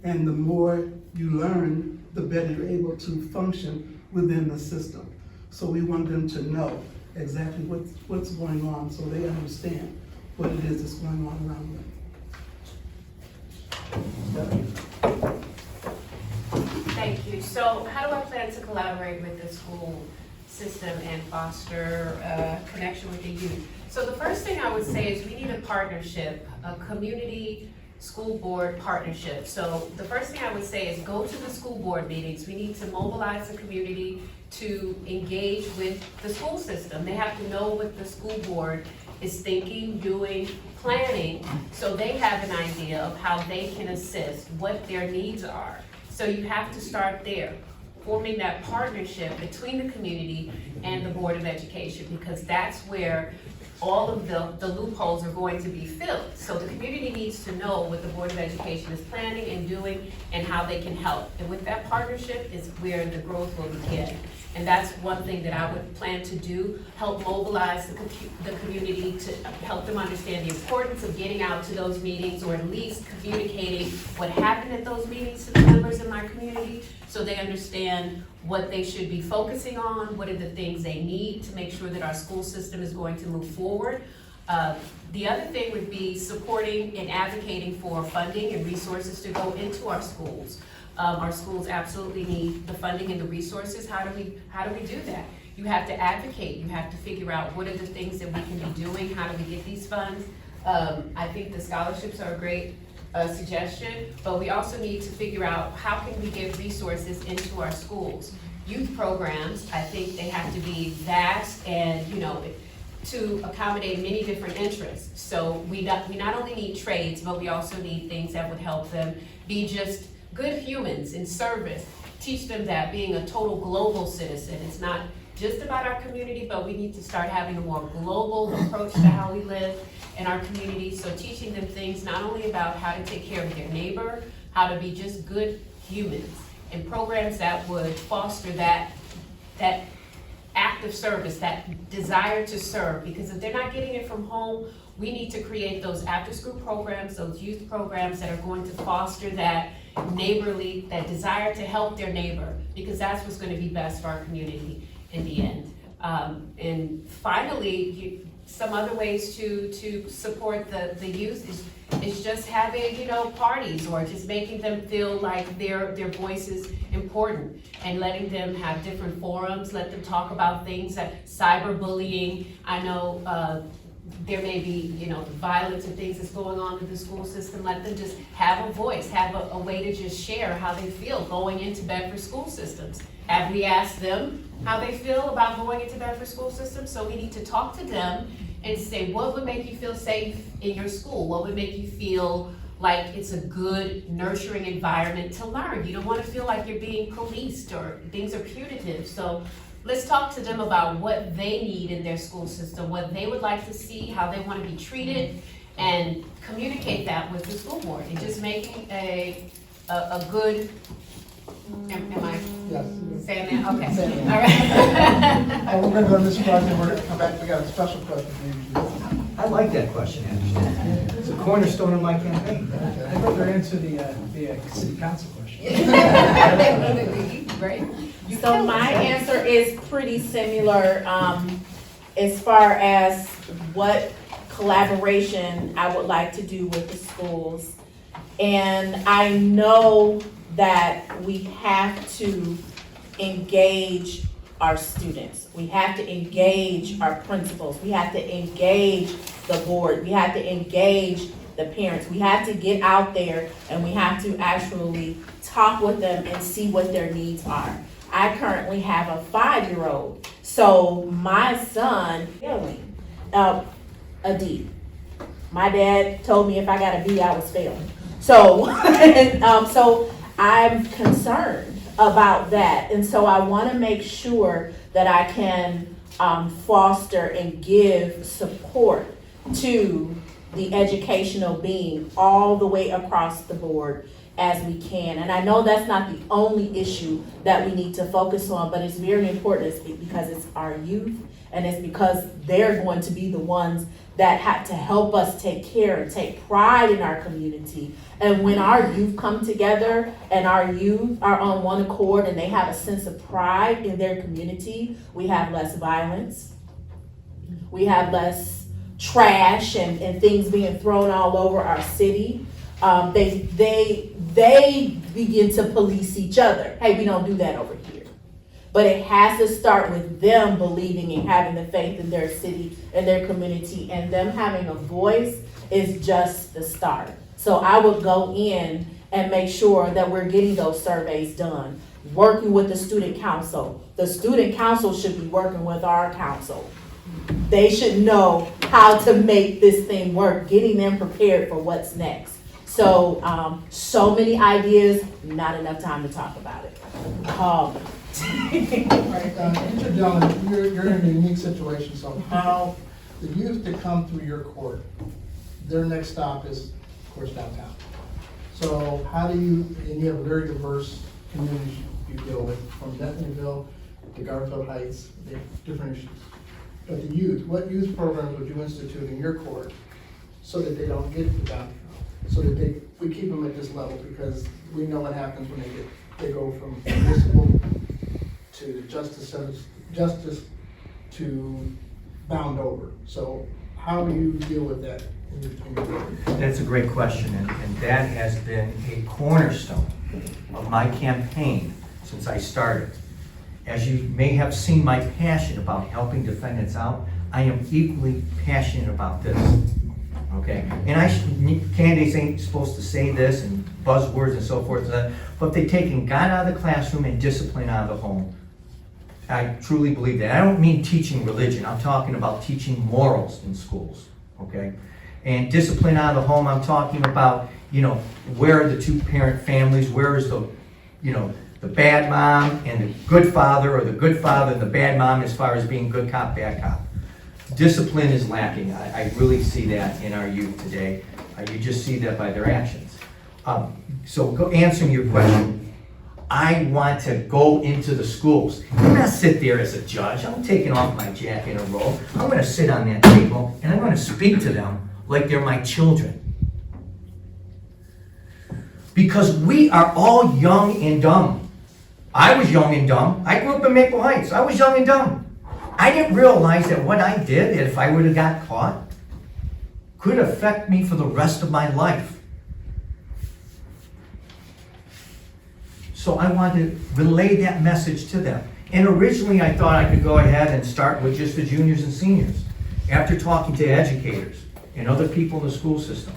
And the more you learn, the better you're able to function within the system. So we want them to know exactly what's going on so they understand what it is that's going on around them. Thank you. So how do I plan to collaborate with the school system and foster a connection with the youth? So the first thing I would say is we need a partnership, a community school board partnership. So the first thing I would say is go to the school board meetings. We need to mobilize the community to engage with the school system. They have to know what the school board is thinking, doing, planning, so they have an idea of how they can assist, what their needs are. So you have to start there, forming that partnership between the community and the Board of Education, because that's where all of the loopholes are going to be filled. So the community needs to know what the Board of Education is planning and doing and how they can help. And with that partnership is where the growth will begin. And that's one thing that I would plan to do, help mobilize the community to help them understand the importance of getting out to those meetings, or at least communicating what happened at those meetings to the members in my community, so they understand what they should be focusing on, what are the things they need to make sure that our school system is going to move forward. The other thing would be supporting and advocating for funding and resources to go into our schools. Our schools absolutely need the funding and the resources. How do we do that? You have to advocate. You have to figure out what are the things that we can be doing. How do we get these funds? I think the scholarships are a great suggestion, but we also need to figure out how can we get resources into our schools. Youth programs, I think they have to be vast and, to accommodate many different interests. So we not only need trades, but we also need things that would help them be just good humans in service. Teach them that being a total global citizen, it's not just about our community, but we need to start having a more global approach to how we live in our community. So teaching them things not only about how to take care of their neighbor, how to be just good humans, and programs that would foster that act of service, that desire to serve. Because if they're not getting it from home, we need to create those after-school programs, those youth programs that are going to foster that neighborly, that desire to help their neighbor, because that's what's going to be best for our community in the end. And finally, some other ways to support the youth is just having, parties, or just making them feel like their voice is important, and letting them have different forums, let them talk about things like cyberbullying. I know there may be, violence and things that's going on in the school system. Let them just have a voice, have a way to just share how they feel going into Bedford school systems. Have we asked them how they feel about going into Bedford school systems? So we need to talk to them and say, what would make you feel safe in your school? What would make you feel like it's a good, nurturing environment to learn? You don't want to feel like you're being policed or things are punitive. So let's talk to them about what they need in their school system, what they would like to see, how they want to be treated, and communicate that with the school board. And just making a good, am I Yes. saying that? Okay, Saying all right. We're gonna go to this question, we're gonna come back, we got a special question for you. I like that question, Anderson. It's a cornerstone of my campaign. I'd rather answer the city council question. Right? So my answer is pretty similar, as far as what collaboration I would like to do with the schools. And I know that we have to engage our students. We have to engage our principals. We have to engage the board. We have to engage the parents. We have to get out there and we have to actually talk with them and see what their needs are. I currently have a 5-year-old. So my son, failing, a D. My dad told me if I got a B, I was failing. So, so I'm concerned about that. And so I want to make sure that I can foster and give support to the educational being all the way across the board as we can. And I know that's not the only issue that we need to focus on, but it's very important because it's our youth, and it's because they're going to be the ones that have to help us take care and take pride in our community. And when our youth come together and our youth are on one accord and they have a sense of pride in their community, we have less violence, we have less trash and things being thrown all over our city. They begin to police each other. Hey, we don't do that over here. But it has to start with them believing and having the faith in their city and their community, and them having a voice is just the start. So I would go in and make sure that we're getting those surveys done, working with the student council. The student council should be working with our council. They should know how to make this thing work, getting them prepared for what's next. So, so many ideas, not enough time to talk about it. Right, Mr. Dillon, you're in a unique situation, so how the youth that come through your court, their next stop is, of course, downtown. So how do you, and you have a very diverse community you deal with, from Bentonville to Garfield Heights, they have different issues. But the youth, what youth programs would you institute in your court so that they don't get to downtown? So that we keep them at this level, because we know what happens when they go from municipal to justice to bound over. So how do you deal with that in your court? That's a great question, and that has been a cornerstone of my campaign since I started. As you may have seen my passion about helping defendants out, I am equally passionate about this, okay? And candidates ain't supposed to say this and buzzwords and so forth, but they've taken God out of the classroom and discipline out of the home. I truly believe that. I don't mean teaching religion, I'm talking about teaching morals in schools, okay? And discipline out of the home, I'm talking about, where are the two-parent families, where is the bad mom and the good father, or the good father and the bad mom, as far as being good cop, bad cop. Discipline is lacking. I really see that in our youth today. You just see that by their actions. So answering your question, I want to go into the schools. I'm not sit there as a judge. I'm taking off my jacket and robe. I'm going to sit on that table and I'm going to speak to them like they're my children. Because we are all young and dumb. I was young and dumb. I grew up in Maple Heights. I was young and dumb. I didn't realize that what I did, if I would have got caught, could affect me for the rest of my life. So I wanted to relay that message to them. And originally I thought I could go ahead and start with just the juniors and seniors. After talking to educators and other people in the school system,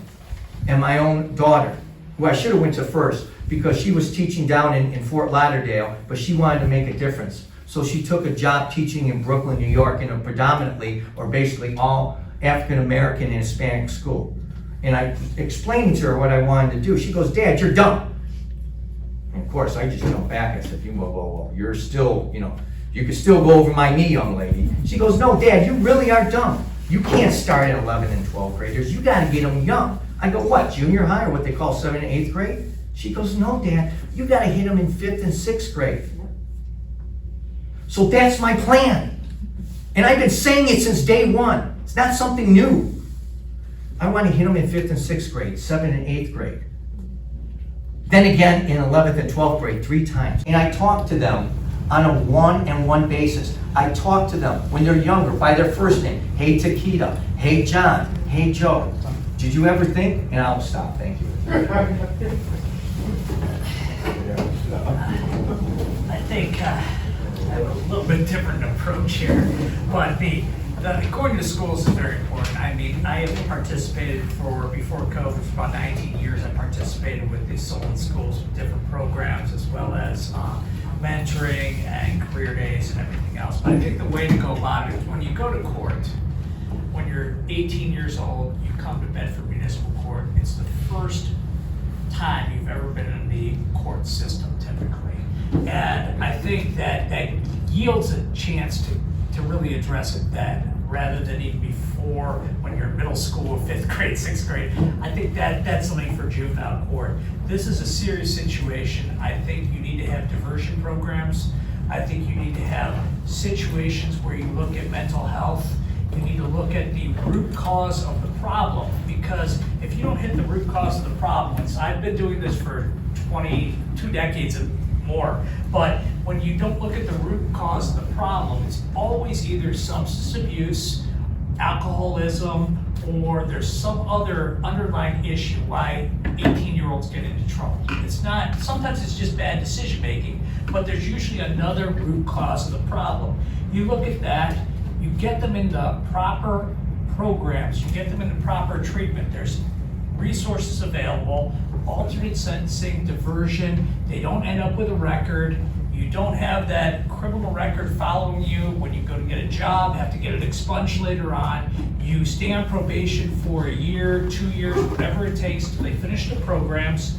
and my own daughter, who I should have went to first, because she was teaching down in Fort Lauderdale, but she wanted to make a difference. So she took a job teaching in Brooklyn, New York, in a predominantly, or basically all African-American and Hispanic school. And I explained to her what I wanted to do. She goes, "Dad, you're dumb." And of course, I just jumped back. I said, whoa, you're still, you can still go over my knee, young lady. She goes, "No, Dad, you really are dumb. You can't start at 11 and 12 graders. You got to get them young." I go, "What, junior high, or what they call 7th and 8th grade?" She goes, "No, Dad, you got to hit them in 5th and 6th grade." So that's my plan. And I've been saying it since day one. It's not something new. I want to hit them in 5th and 6th grade, 7th and 8th grade. Then again in 11th and 12th grade 3 times. And I talk to them on a one-on-one basis. I talk to them when they're younger by their first name. "Hey, Taquita. Hey, John. Hey, Joe. Did you ever think?" And I'll stop, thank you. I think I have a little bit different approach here, but going to schools is very important. I mean, I have participated before COVID, for about 19 years, I participated with these Solon schools with different programs, as well as mentoring and career days and everything else. But I think the way to go about it is when you go to court, when you're 18 years old, you come to Bedford Municipal Court. It's the first time you've ever been in the court system, typically. And I think that yields a chance to really address it then, rather than even before, when you're in middle school, 5th grade, 6th grade. I think that's something for juvenile court. This is a serious situation. I think you need to have diversion programs. I think you need to have situations where you look at mental health. You need to look at the root cause of the problem, because if you don't hit the root cause of the problem, I've been doing this for 22 decades and more, but when you don't look at the root cause of the problem, it's always either substance abuse, alcoholism, or there's some other underlying issue why 18-year-olds get into trouble. It's not, sometimes it's just bad decision-making, but there's usually another root cause of the problem. You look at that, you get them into proper programs, you get them into proper treatment, there's resources available, alternate sentencing, diversion, they don't end up with a record, you don't have that criminal record following you when you go to get a job, have to get it expunged later on, you stay on probation for a year, 2 years, whatever it takes till they finish the programs,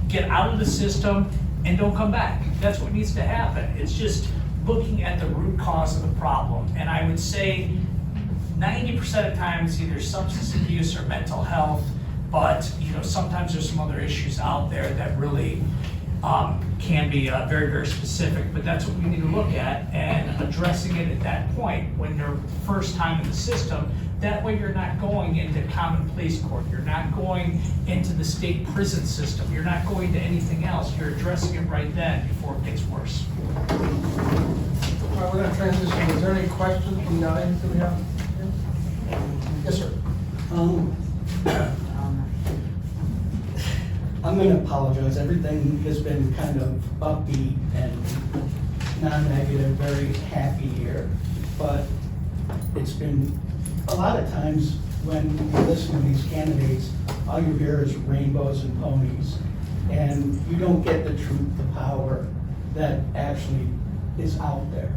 get out of the system, and don't come back. That's what needs to happen. It's just looking at the root cause of the problem. And I would say 90% of times either substance abuse or mental health, but sometimes there's some other issues out there that really can be very, very specific, but that's what we need to look at and addressing it at that point when they're first time in the system. That way you're not going into common police court, you're not going into the state prison system, you're not going to anything else. You're addressing it right then before it gets worse. All right, we're gonna transition. Is there any questions from the audience that we have? Yes, sir. I'm going to apologize. Everything has been kind of upbeat and non-negative, very happy here. But it's been a lot of times when you listen to these candidates, all you hear is rainbows and ponies. And you don't get the truth, the power that actually is out there.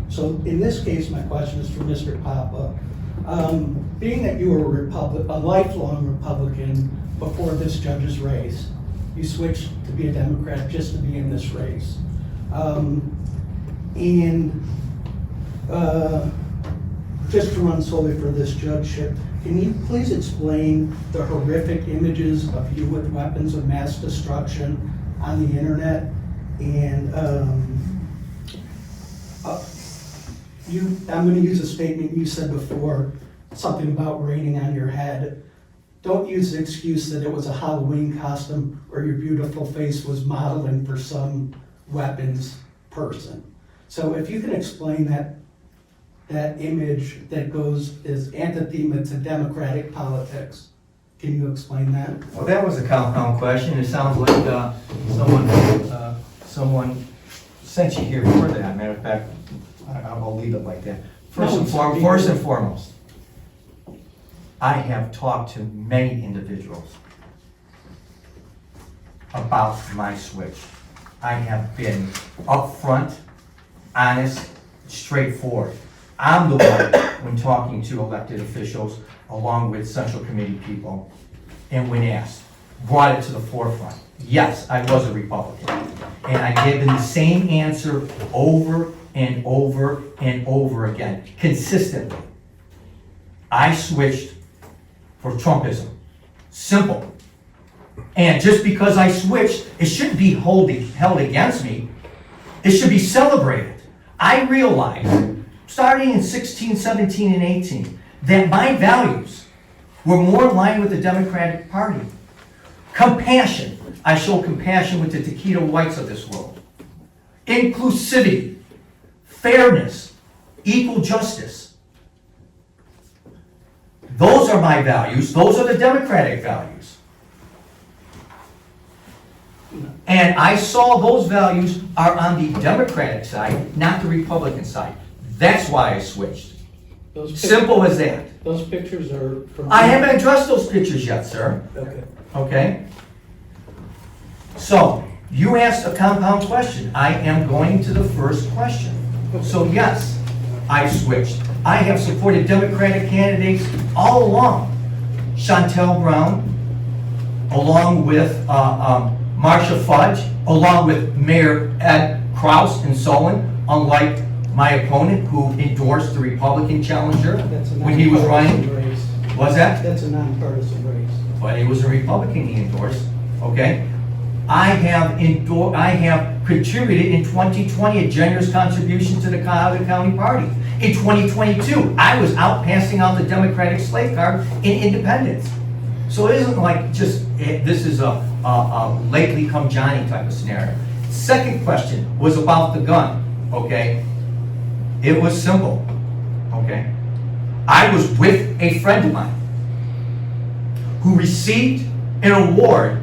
So in this case, my question is for Mr. Papa. Being that you were a lifelong Republican before this judge's race, you switched to be a Democrat just to be in this race. Just to run solely for this judgeship, can you please explain the horrific images of you with weapons of mass destruction on the internet? And I'm going to use a statement you said before, something about raining on your head. Don't use the excuse that it was a Halloween costume or your beautiful face was modeling for some weapons person. So if you can explain that image that goes as anathema to democratic politics, can you explain that? Well, that was a compound question. It sounds like someone sent you here for that. Matter of fact, I'll leave it like that. First and foremost, I have talked to many individuals about my switch. I have been upfront, honest, straightforward. I'm the one, when talking to elected officials, along with Central Committee people, and when asked, brought it to the forefront. Yes, I was a Republican. And I gave them the same answer over and over and over again, consistently. I switched for Trumpism. Simple. And just because I switched, it shouldn't be held against me. It should be celebrated. I realized, starting in 16, 17, and 18, that my values were more in line with the Democratic Party. Compassion. I show compassion with the Taquito Whites of this world. Inclusivity. Fairness. Equal justice. Those are my values. Those are the Democratic values. And I saw those values are on the Democratic side, not the Republican side. That's why I switched. Simple as that. Those pictures are from... I haven't addressed those pictures yet, sir. Okay. Okay? So, you asked a compound question. I am going to the first question. So yes, I switched. I have supported Democratic candidates all along. Chantel Brown, along with Marsha Fudge, along with Mayor Ed Kraus in Solon, unlike my opponent who endorsed the Republican challenger when he was running. Race. Was that? That's a nonpartisan race. But he was a Republican he endorsed, okay? I have contributed in 2020 a generous contribution to the Cuyahoga County Party. In 2022, I was out passing out the Democratic slave card in Independence. So it isn't like just, this is a lately come Johnny type of scenario. Second question was about the gun, okay? It was simple, okay? I was with a friend of mine who received an award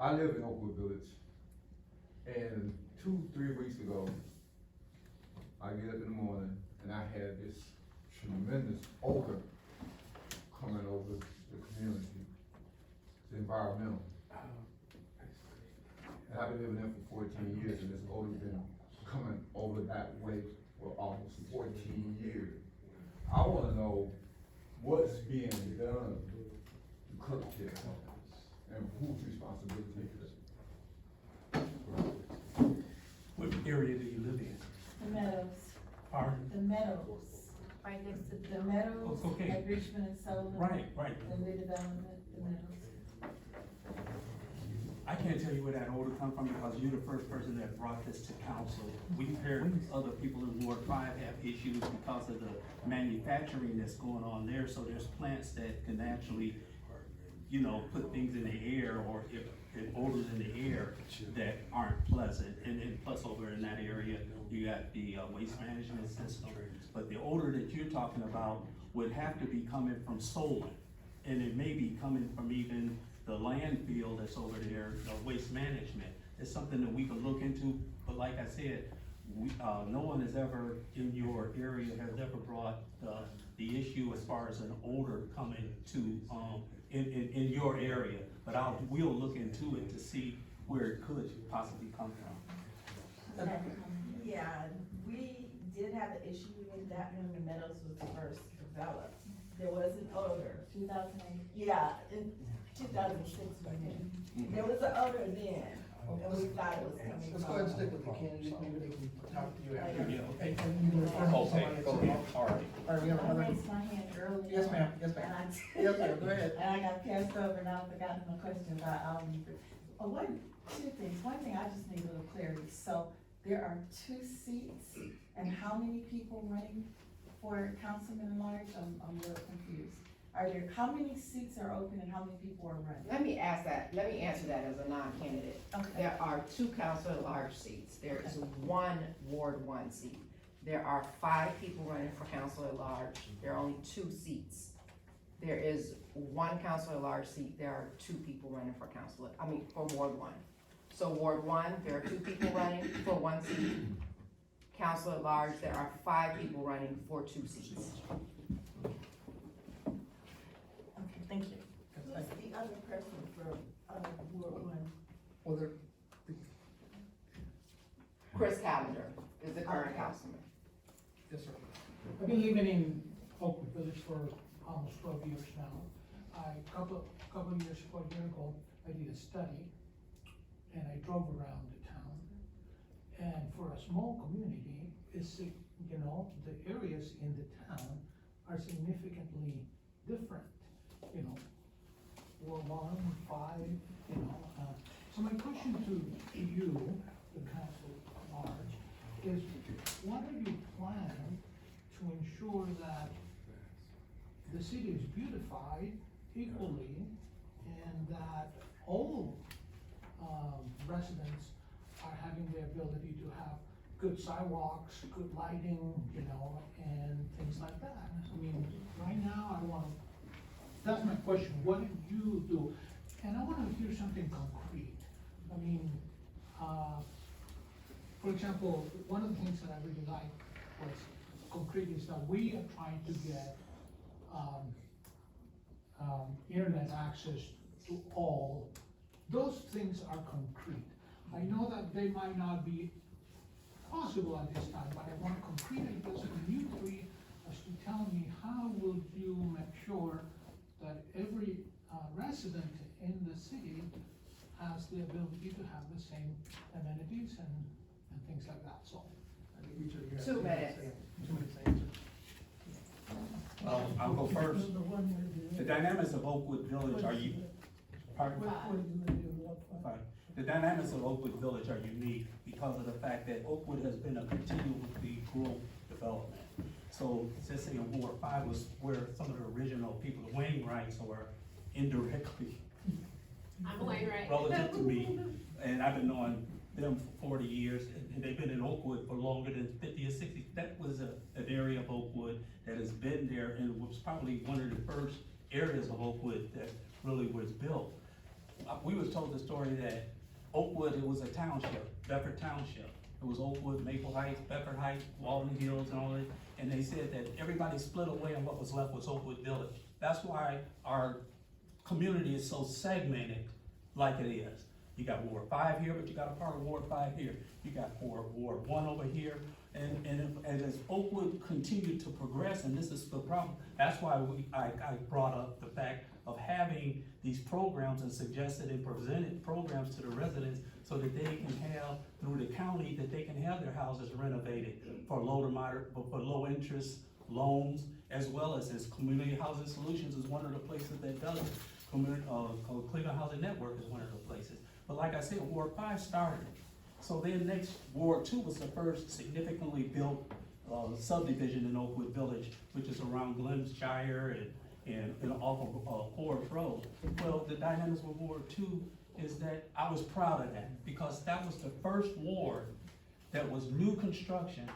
I live in Oakwood Village, and 2-3 weeks ago, I get up in the morning and I had this tremendous odor coming over the community. It's environmental. And I've been living there for 14 years, and this odor's been coming over that way for almost 14 years. I wanna know what's being done to curb this, and whose responsibility is it? What area do you live in? The Meadows, Pardon? the Meadows, Right next to the Meadows, Oh, okay. at Richmond and Sullivan. Right. The redevelopment, the Meadows. I can't tell you where that odor come from because you're the first person that brought this to council. We've heard other people in Ward 5 have issues because of the manufacturing that's going on there. So there's plants that can actually, put things in the air, or if odors in the air that aren't pleasant. And then plus over in that area, you got the waste management system. But the odor that you're talking about would have to be coming from Solon. And it may be coming from even the landfill that's over there, the waste management. It's something that we can look into, but like I said, no one has ever, in your area, has ever brought the issue as far as an odor coming to, in your area. But we'll look into it to see where it could possibly come from. Yeah, we did have an issue with that when the Meadows was first developed. There was an odor. 2008? Yeah, in 2006 we did. There was an odor then, and we thought it was coming from. Let's go ahead and stick with the candidate, maybe they can talk to you after. Yeah, okay. And you can refer to somebody. Go ahead. All right. All right, we have I another. raised my hand earlier. Yes, ma'am, yes, ma'am. And I- Yes, ma'am, go ahead. And I got passed over and I forgot my question about, two things. One thing, I just need a little clarity. So there are 2 seats, and how many people running for councilman at large? I'm a little confused. How many seats are open and how many people are running? Let me answer that as a non-candidate. Okay. There are 2 council at large seats. There is 1 Ward 1 seat. There are 5 people running for council at large. There are only 2 seats. There is 1 council at large seat. There are 2 people running for for Ward 1. So Ward 1, there are 2 people running for 1 seat. Council at large, there are 5 people running for 2 seats. Okay, thank you. Who's the other person for Ward 1? Well, there, Chris Callender is the current councilman. yes, sir. I've been living in Oakwood Village for almost 12 years now. A couple of years ago, a year ago, I did a study and I drove around the town. And for a small community, the areas in the town are significantly different. Ward 1, 5, So my question to you, the council at large, is what are you planning to ensure that the city is beautified equally and that all residents are having the ability to have good sidewalks, good lighting, and things like that? I mean, right now, that's my question, what do you do? And I want to hear something concrete. I mean, for example, one of the things that I really like was concrete is that we are trying to get internet access to all. Those things are concrete. I know that they might not be possible at this time, but I want concrete ideas from you 3 as to tell me how will you make sure that every resident in the city has the ability to have the same amenities and things like that, so. I think each of you have 2 minutes. 2 minutes to answer. Well, I'll go first. The dynamics of Oakwood Village are pardon? Fine. The dynamics of Oakwood Village are unique because of the fact that Oakwood has been a continually growth development. So, let's say in Ward 5 was where some of the original people, the Wainwrights, were indirectly I'm Wainwright. relative to me, and I've been knowing them for 40 years, and they've been in Oakwood for longer than 50 or 60. That was an area of Oakwood that has been there and was probably one of the first areas of Oakwood that really was built. we was told the story that Oakwood, it was a township, Bedford Township. It was Oakwood, Maple Heights, Bedford Heights, Walden Hills and all that. And they said that everybody split away and what was left was Oakwood Village. That's why our community is so segmented like it is. You got Ward 5 here, but you got a part of Ward 5 here. You got Ward 1 over here. And as Oakwood continued to progress, and this is the problem, that's why I brought up the fact of having these programs and suggested and presented programs to the residents so that they can have, through the county, that they can have their houses renovated for low to moderate, for low interest loans, as well as Community Housing Solutions is one of the places that does it. Cleveland Housing Network is one of the places. But like I said, Ward 5 started. So then next, Ward 2 was the first significantly built subdivision in Oakwood Village, which is around Glenshire and off of Forest Road. Well, the dynamics with Ward 2 is that I was proud of that because that was the first ward that was new construction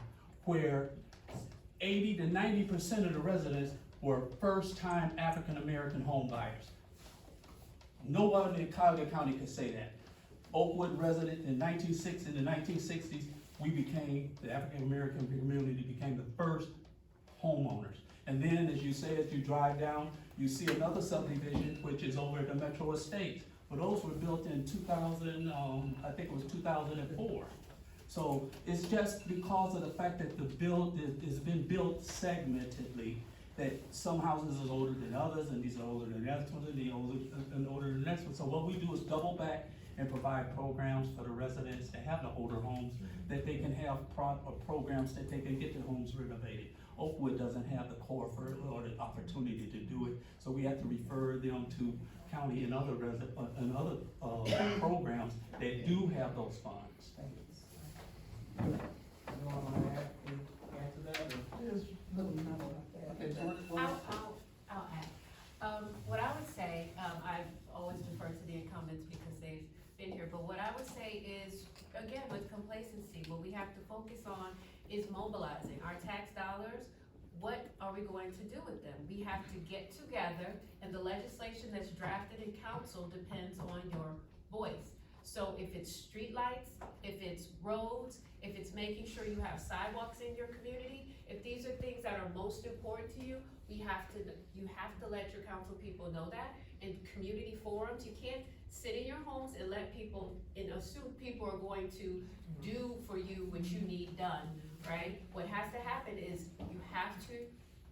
where 80 to 90% of the residents were first-time African-American home buyers. No one in Cuyahoga County could say that. Oakwood resident in the 1960s, we became, the African-American community became the first homeowners. And then, as you say, as you drive down, you see another subdivision, which is over at the Metro Estates. But those were built in 2000, I think it was 2004. So it's just because of the fact that the build has been built segmentedly, that some houses are older than others, and these are older than the next ones, and older than the next one. So what we do is double back and provide programs for the residents that have the older homes, that they can have programs that they can get their homes renovated. Oakwood doesn't have the core or the opportunity to do it, so we have to refer them to county and other programs that do have those funds. Anyone want to add to that? Okay, so I'll add. What I would say, I've always deferred to the incumbents because they've been here, but what I would say is, again, with complacency, what we have to focus on is mobilizing our tax dollars. What are we going to do with them? We have to get together, and the legislation that's drafted in council depends on your voice. So if it's streetlights, if it's roads, if it's making sure you have sidewalks in your community, if these are things that are most important to you, you have to let your council people know that. In community forums, you can't sit in your homes and let people, and assume people are going to do for you what you need done, right? What has to happen is you have to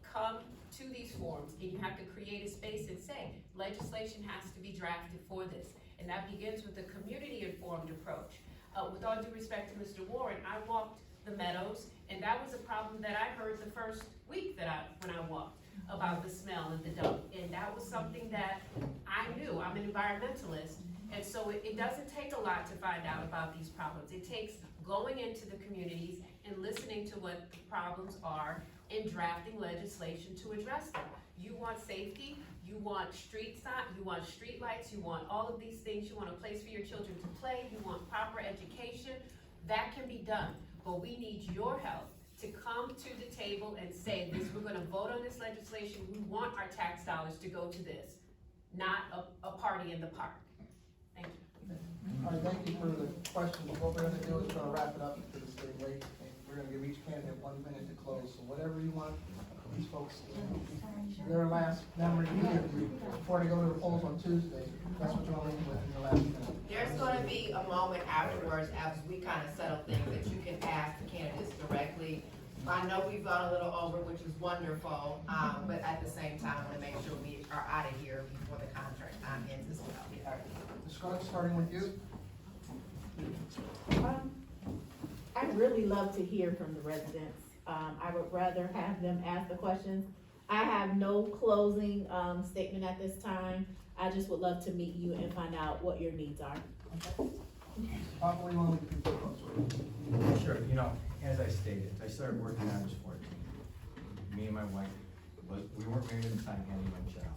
come to these forums and you have to create a space and say, legislation has to be drafted for this. And that begins with a community-informed approach. With all due respect to Mr. Warren, I walked the Meadows, and that was a problem that I heard the first week when I walked, about the smell and the dump. And that was something that I knew. I'm an environmentalist, and so it doesn't take a lot to find out about these problems. It takes going into the communities and listening to what the problems are and drafting legislation to address them. You want safety, you want street signs, you want street lights, you want all of these things, you want a place for your children to play, you want proper education. That can be done, but we need your help to come to the table and say this, we're gonna vote on this legislation, we want our tax dollars to go to this, not a party in the park. Thank you. All right, thank you for the question. What we're gonna do is we're gonna wrap it up because it's getting late. And we're gonna give each candidate 1 minute to close. So whatever you want, these folks, their last memory before they go to the polls on Tuesday, that's what you're leaving with in your last minute. There's gonna be a moment afterwards, as we kind of settle things, that you can ask the candidates directly. I know we've gone a little over, which is wonderful, but at the same time, I want to make sure we are out of here before the contract time ends as well. Ms. Scruggs, starting with you. I'd really love to hear from the residents. I would rather have them ask the questions. I have no closing statement at this time. I just would love to meet you and find out what your needs are. What do you want to do? Sure, as I stated, I started working when I was 14. Me and my wife, we weren't married at the time, had one child.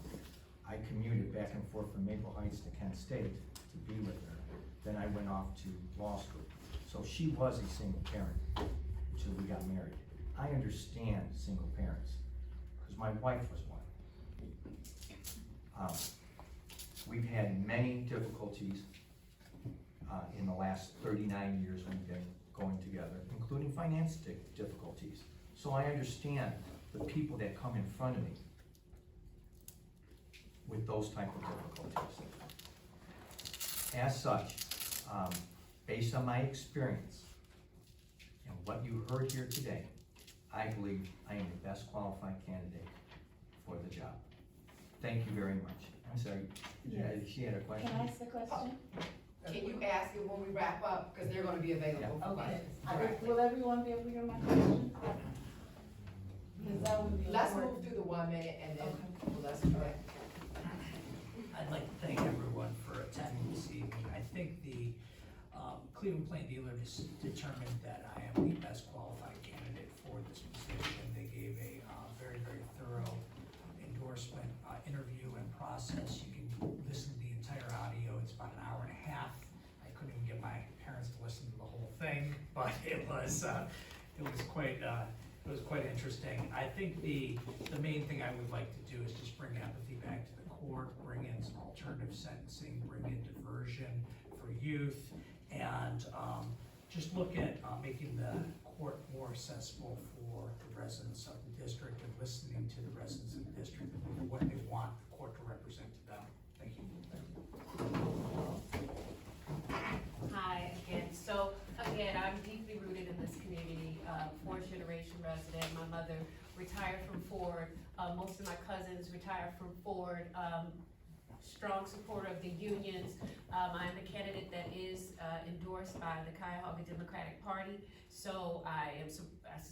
I commuted back and forth from Maple Heights to Kent State to be with her. Then I went off to law school. So she was a single parent until we got married. I understand single parents, because my wife was one. We've had many difficulties in the last 39 years we've been going together, including finance difficulties. So I understand the people that come in front of me with those type of difficulties. As such, based on my experience and what you heard here today, I believe I am the best qualified candidate for the job. Thank you very much. I'm sorry, she had a question? Can I ask the question? Can you ask it when we wrap up, because they're gonna be available for Okay. questions. Will everyone be able to hear my question? Because that would be Let's important. move through the 1 minute and then Okay. let's do that. I'd like to thank everyone for attending this evening. I think the Cleveland Plain Dealer just determined that I am the best qualified candidate for this position. They gave a very, very thorough endorsement, interview and process. You can listen to the entire audio. It's about an hour and a half. I couldn't even get my parents to listen to the whole thing, but it was quite interesting. I think the main thing I would like to do is just bring empathy back to the court, bring in some alternative sentencing, bring in diversion for youth, and just look at making the court more accessible for the residents of the district and listening to the residents of the district and what they want the court to represent to them. Thank you. Hi again. So again, I'm deeply rooted in this community, fourth generation resident. My mother retired from Ford. Most of my cousins retired from Ford. Strong supporter of the unions. I'm a candidate that is endorsed by the Cuyahoga Democratic Party. So I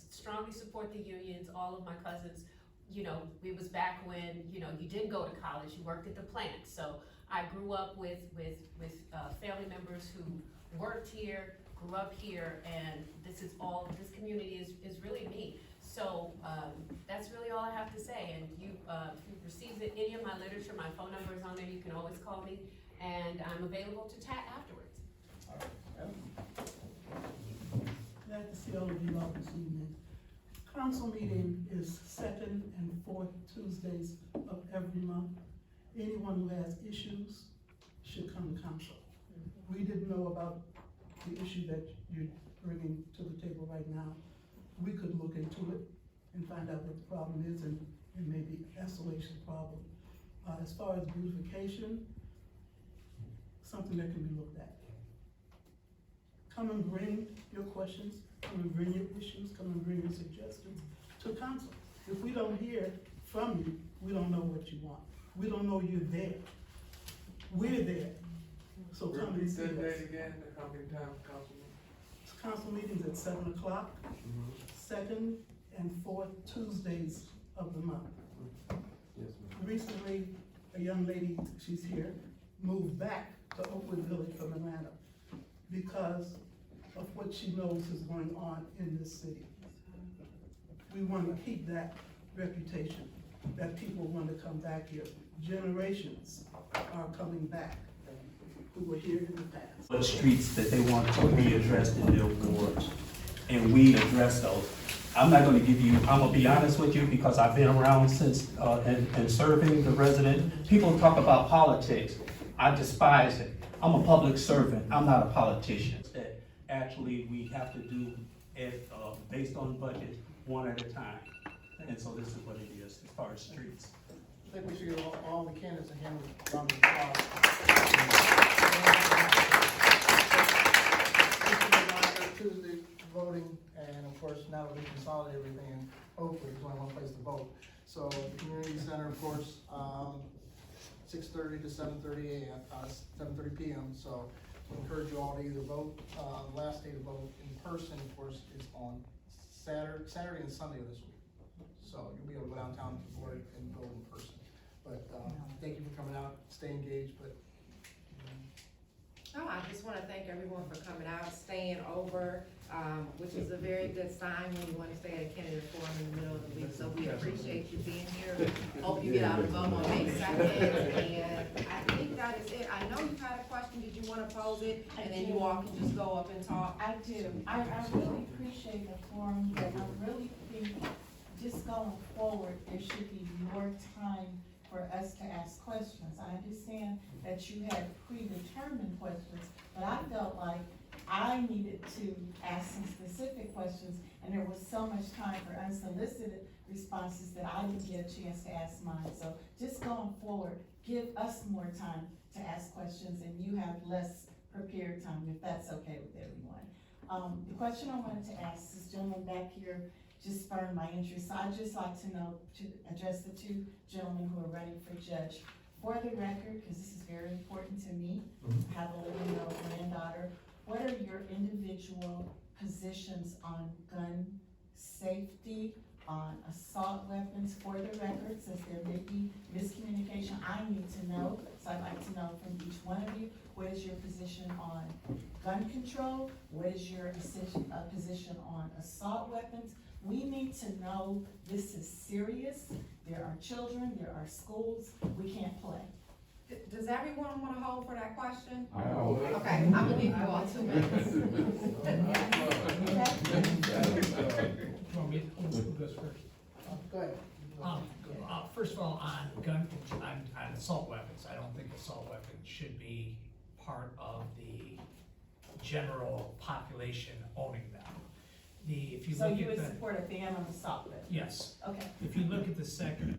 strongly support the unions. All of my cousins, you know, it was back when, you know, you didn't go to college, you worked at the plant. So I grew up with family members who worked here, grew up here, and this community is really me. So that's really all I have to say. And if you've received any of my literature, my phone number is on there. You can always call me, and I'm available to chat afterwards. Glad to see all of you all this evening. Council meeting is second and fourth Tuesdays of every month. Anyone who has issues should come to council. We didn't know about the issue that you're bringing to the table right now. We could look into it and find out what the problem is and maybe assuage the problem. As far as beautification, something that can be looked at. Come and bring your questions, come and bring your issues, come and bring your suggestions to council. If we don't hear from you, we don't know what you want. We don't know you're there. We're there. So come and see us. Repeat that date again, the coming time for council meeting? Council meetings at 7 o'clock, second and fourth Tuesdays of the month. Yes, ma'am. Recently, a young lady, she's here, moved back to Oakwood Village from Atlanta because of what she knows is going on in this city. We want to keep that reputation, that people want to come back here. Generations are coming back who were here in the past. What streets that they want to be addressed in their wards, and we address those. I'm not gonna give you, I'm gonna be honest with you, because I've been around since, and serving the resident. People talk about politics. I despise it. I'm a public servant. I'm not a politician. That actually we have to do it, based on budget, one at a time. And so this is what it is as far as streets. I think we should get all the candidates in here with round of applause. Tuesday voting, and of course, now we consolidate everything in Oakwood, there's only one place to vote. So the community center, of course, 6:30 to 7:30 a.m., 7:30 p.m. So we encourage you all to either vote. Last day to vote in person, of course, is on Saturday and Sunday of this week. So you'll be able to go downtown to the board and vote in person. But thank you for coming out, stay engaged, but. No, I just want to thank everyone for coming out, staying over, which is a very good sign when you want to stay at a candidate forum in the middle of the week. So we appreciate you being here. Hope you get out and vote on May 2nd. And I think that is it. I know you had a question. Did you want to pose it? And then you all can just go up and talk. I do. I really appreciate the forum, but I really think just going forward, there should be more time for us to ask questions. I understand that you had predetermined questions, but I felt like I needed to ask some specific questions, and there was so much time for unsolicited responses that I didn't get a chance to ask mine. So just going forward, give us more time to ask questions, and you have less prepared time, if that's okay with everyone. The question I wanted to ask, this gentleman back here just spurred my interest. So I'd just like to know, to address the two gentlemen who are running for judge. For the record, because this is very important to me, I have a 11-year-old granddaughter. What are your individual positions on gun safety, on assault weapons? For the record, since there may be miscommunication, I need to know, so I'd like to know from each one of you, what is your position on gun control? What is your position on assault weapons? We need to know this is serious. There are children, there are schools, we can't play. Does everyone want to hold for that question? I know. Okay, I'm gonna give you all 2 minutes. Want me to who goes first? Go ahead. First of all, on on assault weapons, I don't think assault weapons should be part of the general population owning them. If you So look you at would the, support a ban on assault weapons? yes, Okay. if you look at the second